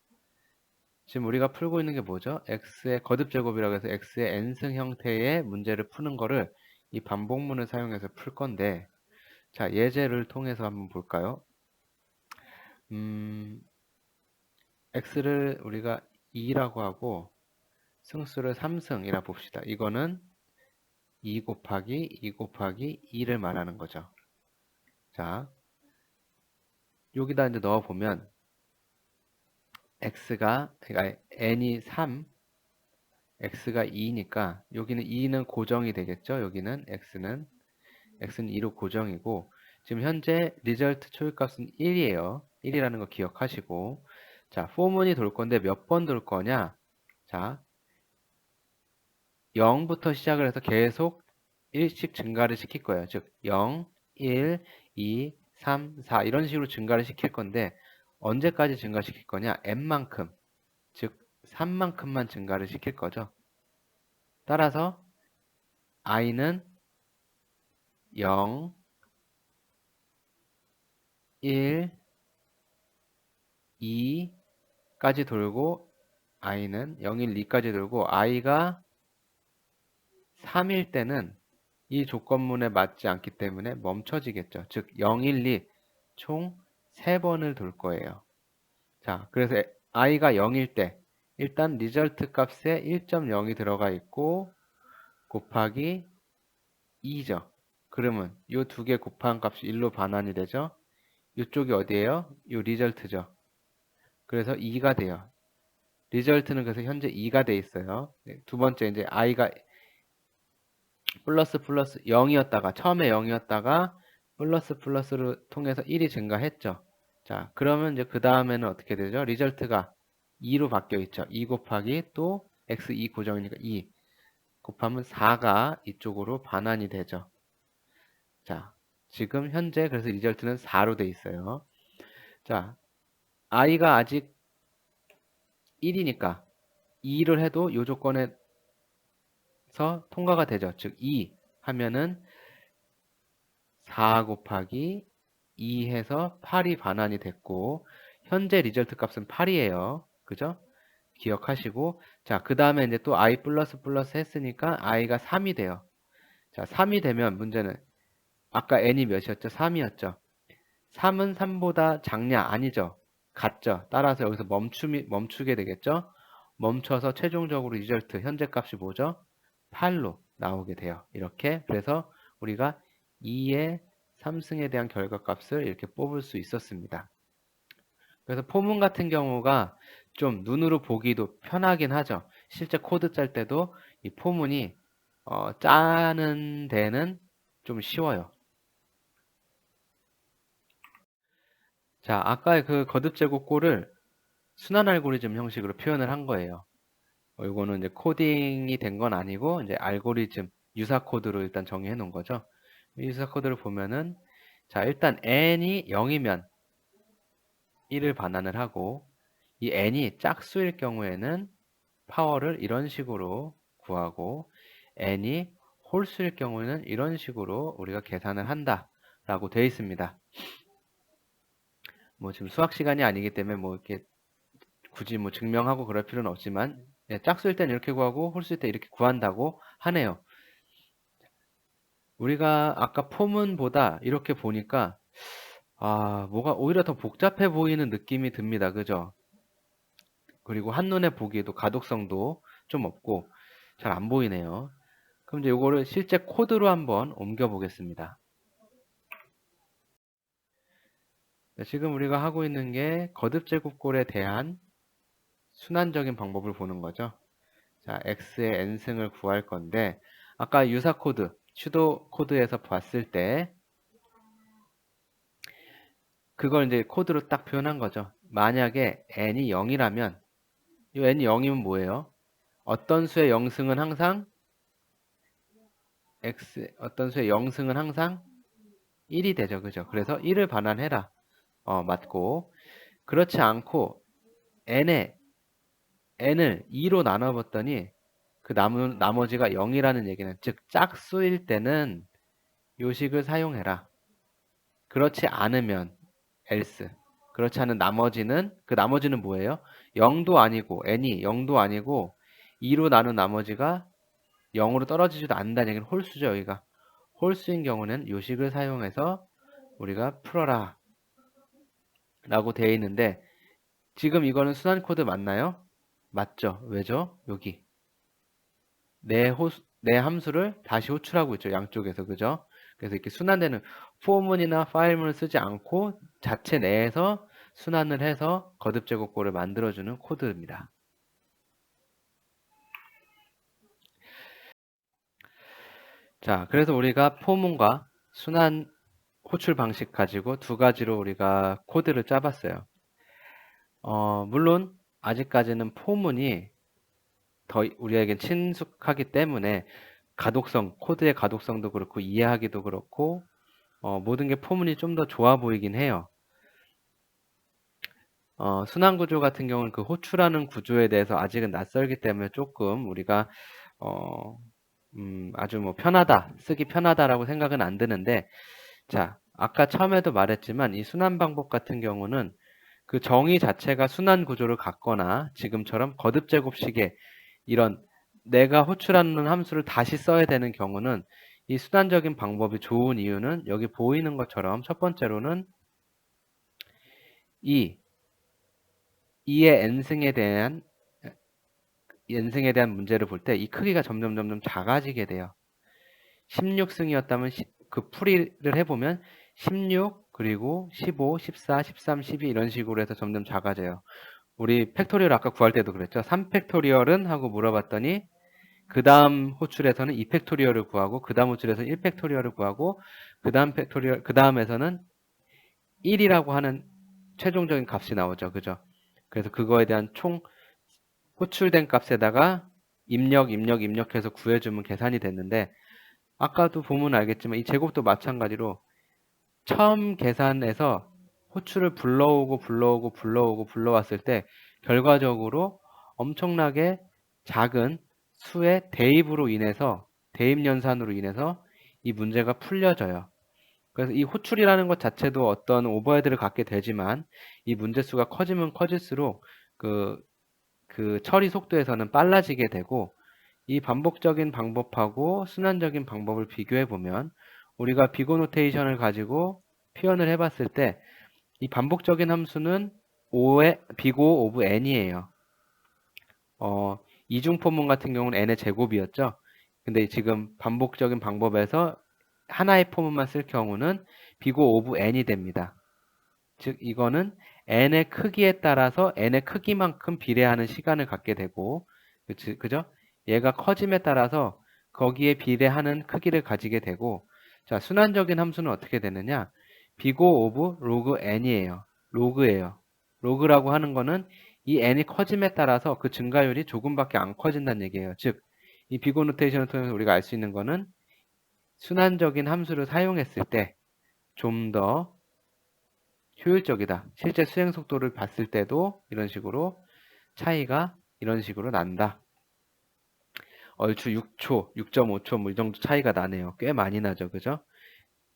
A: 지금 우리가 풀고 있는 게 뭐죠? x의 거듭제곱이라고 해서 x의 n승 형태의 문제를 푸는 거를 이 반복문을 사용해서 풀 건데, 자, 예제를 통해서 한번 볼까요? x를 우리가 2라고 하고 승수를 3승이라 봅시다. 이거는 2 곱하기 2 곱하기 2를 말하는 거죠. 자, 여기다 이제 넣어 보면 그러니까 n이 3, x가 2니까 여기는 2는 고정이 되겠죠. 여기는 x는 2로 고정이고 지금 현재 리절트 초입값은 1이에요. 1이라는 거 기억하시고 자, 포문이 돌 건데 몇 번 돌 거냐? 자, 0부터 시작을 해서 계속 1씩 증가를 시킬 거예요. 즉 0, 1, 2, 3, 4 이런 식으로 증가를 시킬 건데 언제까지 증가시킬 거냐? n만큼, 즉 3만큼만 증가를 시킬 거죠. 따라서 i는 0, 1, 2까지 돌고 i는 0, 1, 2까지 돌고 i가 3일 때는 이 조건문에 맞지 않기 때문에 멈춰지겠죠. 즉 0, 1, 2 총 3번을 돌 거예요. 자, 그래서 i가 0일 때 일단 리절트 값에 1.0이 들어가 있고 곱하기 2죠. 그러면 이 두 개 곱한 값이 1로 반환이 되죠. 이쪽이 어디예요? 이 리절트죠. 그래서 2가 돼요. 리절트는 그래서 현재 2가 돼 있어요. 두 번째 이제 i가 플러스 0이었다가 처음에 0이었다가 플러스를 통해서 1이 증가했죠. 자, 그러면 이제 그 다음에는 어떻게 되죠? 리절트가 2로 바뀌어 있죠. 2 곱하기 또 x2 고정이니까 2 곱하면 4가 이쪽으로 반환이 되죠. 자, 지금 현재 그래서 리절트는 4로 돼 있어요. 자, i가 아직 1이니까 2를 해도 이 조건에서 통과가 되죠. 즉 2 하면은 4 곱하기 2 해서 8이 반환이 됐고 현재 리절트 값은 8이에요. 그죠? 기억하시고 자, 그 다음에 이제 또 i 플러스 했으니까 i가 3이 돼요. 자, 3이 되면 문제는 아까 n이 몇이었죠? 3이었죠. 3은 3보다 작냐? 아니죠. 같죠. 따라서 여기서 멈추게 되겠죠. 멈춰서 최종적으로 리절트 현재 값이 뭐죠? 8로 나오게 돼요. 이렇게 그래서 우리가 2의 3승에 대한 결과값을 이렇게 뽑을 수 있었습니다. 그래서 포문 같은 경우가 좀 눈으로 보기도 편하긴 하죠. 실제 코드 짤 때도 이 포문이 짜는 데는 좀 쉬워요. 자, 아까 그 거듭 제곱꼴을 순환 알고리즘 형식으로 표현을 한 거예요. 이거는 이제 코딩이 된 건 아니고 이제 알고리즘 유사 코드로 일단 정의해 놓은 거죠. 유사 코드를 보면은 자, 일단 n이 0이면 1을 반환을 하고 이 n이 짝수일 경우에는 파워를 이런 식으로 구하고 n이 홀수일 경우에는 이런 식으로 우리가 계산을 한다 라고 되어 있습니다. 뭐 지금 수학 시간이 아니기 때문에 뭐 이렇게 굳이 뭐 증명하고 그럴 필요는 없지만 짝수일 땐 이렇게 구하고 홀수일 때 이렇게 구한다고 하네요. 우리가 아까 포문보다 이렇게 보니까 뭐가 오히려 더 복잡해 보이는 느낌이 듭니다. 그죠? 그리고 한눈에 보기에도 가독성도 좀 없고 잘 안 보이네요. 그럼 이제 이거를 실제 코드로 한번 옮겨 보겠습니다. 지금 우리가 하고 있는 게 거듭 제곱골에 대한 순환적인 방법을 보는 거죠. 자, x의 n승을 구할 건데 아까 유사 코드, 슈도 코드에서 봤을 때 그걸 이제 코드로 딱 표현한 거죠. 만약에 n이 0이라면 이 n이 0이면 뭐예요? 어떤 수의 0승은 항상 어떤 수의 0승은 항상 1이 되죠. 그죠? 그래서 1을 반환해라. 맞고 그렇지 않고 n을 2로 나눠봤더니 그 나머지가 0이라는 얘기는 즉 짝수일 때는 요식을 사용해라. 그렇지 않으면 else. 그렇지 않은 나머지는 그 나머지는 뭐예요? 0도 아니고 n이 0도 아니고 2로 나눈 나머지가 0으로 떨어지지도 않는다는 얘기는 홀수죠. 여기가 홀수인 경우는 요식을 사용해서 우리가 풀어라 라고 되어 있는데 지금 이거는 순환 코드 맞나요? 맞죠? 왜죠? 여기 내 함수를 다시 호출하고 있죠. 양쪽에서. 그죠? 그래서 이렇게 순환되는 포문이나 파일문을 쓰지 않고 자체 내에서 순환을 해서 거듭 제곱골을 만들어주는 코드입니다. 자, 그래서 우리가 포문과 순환 호출 방식 가지고 두 가지로 우리가 코드를 짜봤어요. 물론 아직까지는 포문이 더 우리에겐 친숙하기 때문에 코드의 가독성도 그렇고 이해하기도 그렇고 모든 게 포문이 좀 더 좋아 보이긴 해요. 순환 구조 같은 경우는 그 호출하는 구조에 대해서 아직은 낯설기 때문에 조금 우리가 아주 뭐 쓰기 편하다라고 생각은 안 드는데, 자, 아까 처음에도 말했지만 이 순환 방법 같은 경우는 그 정의 자체가 순환 구조를 갖거나 지금처럼 거듭 제곱식의 이런 내가 호출하는 함수를 다시 써야 되는 경우는 이 순환적인 방법이 좋은 이유는 여기 보이는 것처럼 첫 번째로는 이 2의 n승에 대한 문제를 볼 때 이 크기가 점점 작아지게 돼요. 16승이었다면 그 풀이를 해보면 16 그리고 15, 14, 13, 12 이런 식으로 해서 점점 작아져요. 우리 팩토리얼 아까 구할 때도 그랬죠. 3팩토리얼은 하고 물어봤더니 그 다음 호출에서는 2팩토리얼을 구하고 그 다음 호출에서 1팩토리얼을 구하고 그 다음에서는 1이라고 하는 최종적인 값이 나오죠. 그죠? 그래서 그거에 대한 총 호출된 값에다가 입력해서 구해주면 계산이 됐는데 아까도 보면 알겠지만 이 제곱도 마찬가지로 처음 계산해서 호출을 불러왔을 때 결과적으로 엄청나게 작은 수의 대입 연산으로 인해서 이 문제가 풀려져요. 그래서 이 호출이라는 것 자체도 어떤 오버헤드를 갖게 되지만 이 문제수가 커지면 커질수록 그 처리 속도에서는 빨라지게 되고 이 반복적인 방법하고 순환적인 방법을 비교해 보면 우리가 비고 노테이션을 가지고 표현을 해봤을 때 이 반복적인 함수는 비고 오브 n이에요. 이중 포문 같은 경우는 n의 제곱이었죠. 근데 지금 반복적인 방법에서 하나의 포문만 쓸 경우는 비고 오브 n이 됩니다. 즉 이거는 n의 크기에 따라서 n의 크기만큼 비례하는 시간을 갖게 되고 그죠? 얘가 커짐에 따라서 거기에 비례하는 크기를 가지게 되고 자 순환적인 함수는 어떻게 되느냐 비고 오브 로그 n이에요. 로그예요. 로그라고 하는 거는 이 n이 커짐에 따라서 그 증가율이 조금밖에 안 커진다는 얘기예요. 즉 이 비고 노테이션을 통해서 우리가 알 수 있는 거는 순환적인 함수를 사용했을 때 좀 더 효율적이다. 실제 수행 속도를 봤을 때도 이런 식으로 차이가 이런 식으로 난다. 얼추 6초, 6.5초 뭐 이 정도 차이가 나네요. 꽤 많이 나죠. 그죠?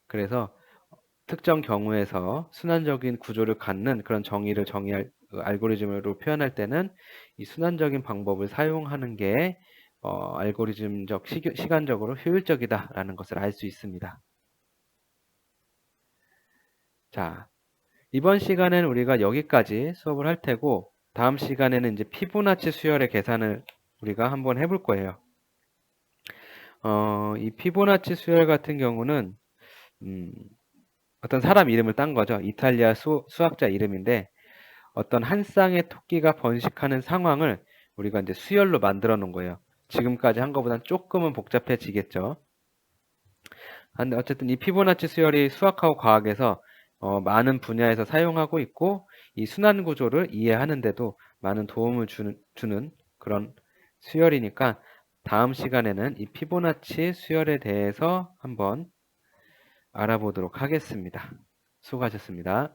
A: 그래서 특정 경우에서 순환적인 구조를 갖는 그런 정의할 알고리즘으로 표현할 때는 이 순환적인 방법을 사용하는 게 시간적으로 효율적이다라는 것을 알 수 있습니다. 자, 이번 시간에는 우리가 여기까지 수업을 할 테고, 다음 시간에는 이제 피보나치 수열의 계산을 우리가 한번 해볼 거예요. 이 피보나치 수열 같은 경우는 어떤 사람 이름을 딴 거죠. 이탈리아 수학자 이름인데, 어떤 한 쌍의 토끼가 번식하는 상황을 우리가 이제 수열로 만들어 놓은 거예요. 지금까지 한 것보단 조금은 복잡해지겠죠. 근데 어쨌든 이 피보나치 수열이 수학하고 과학에서 많은 분야에서 사용하고 있고, 이 순환 구조를 이해하는데도 많은 도움을 주는 그런 수열이니까, 다음 시간에는 이 피보나치 수열에 대해서 한번 알아보도록 하겠습니다. 수고하셨습니다.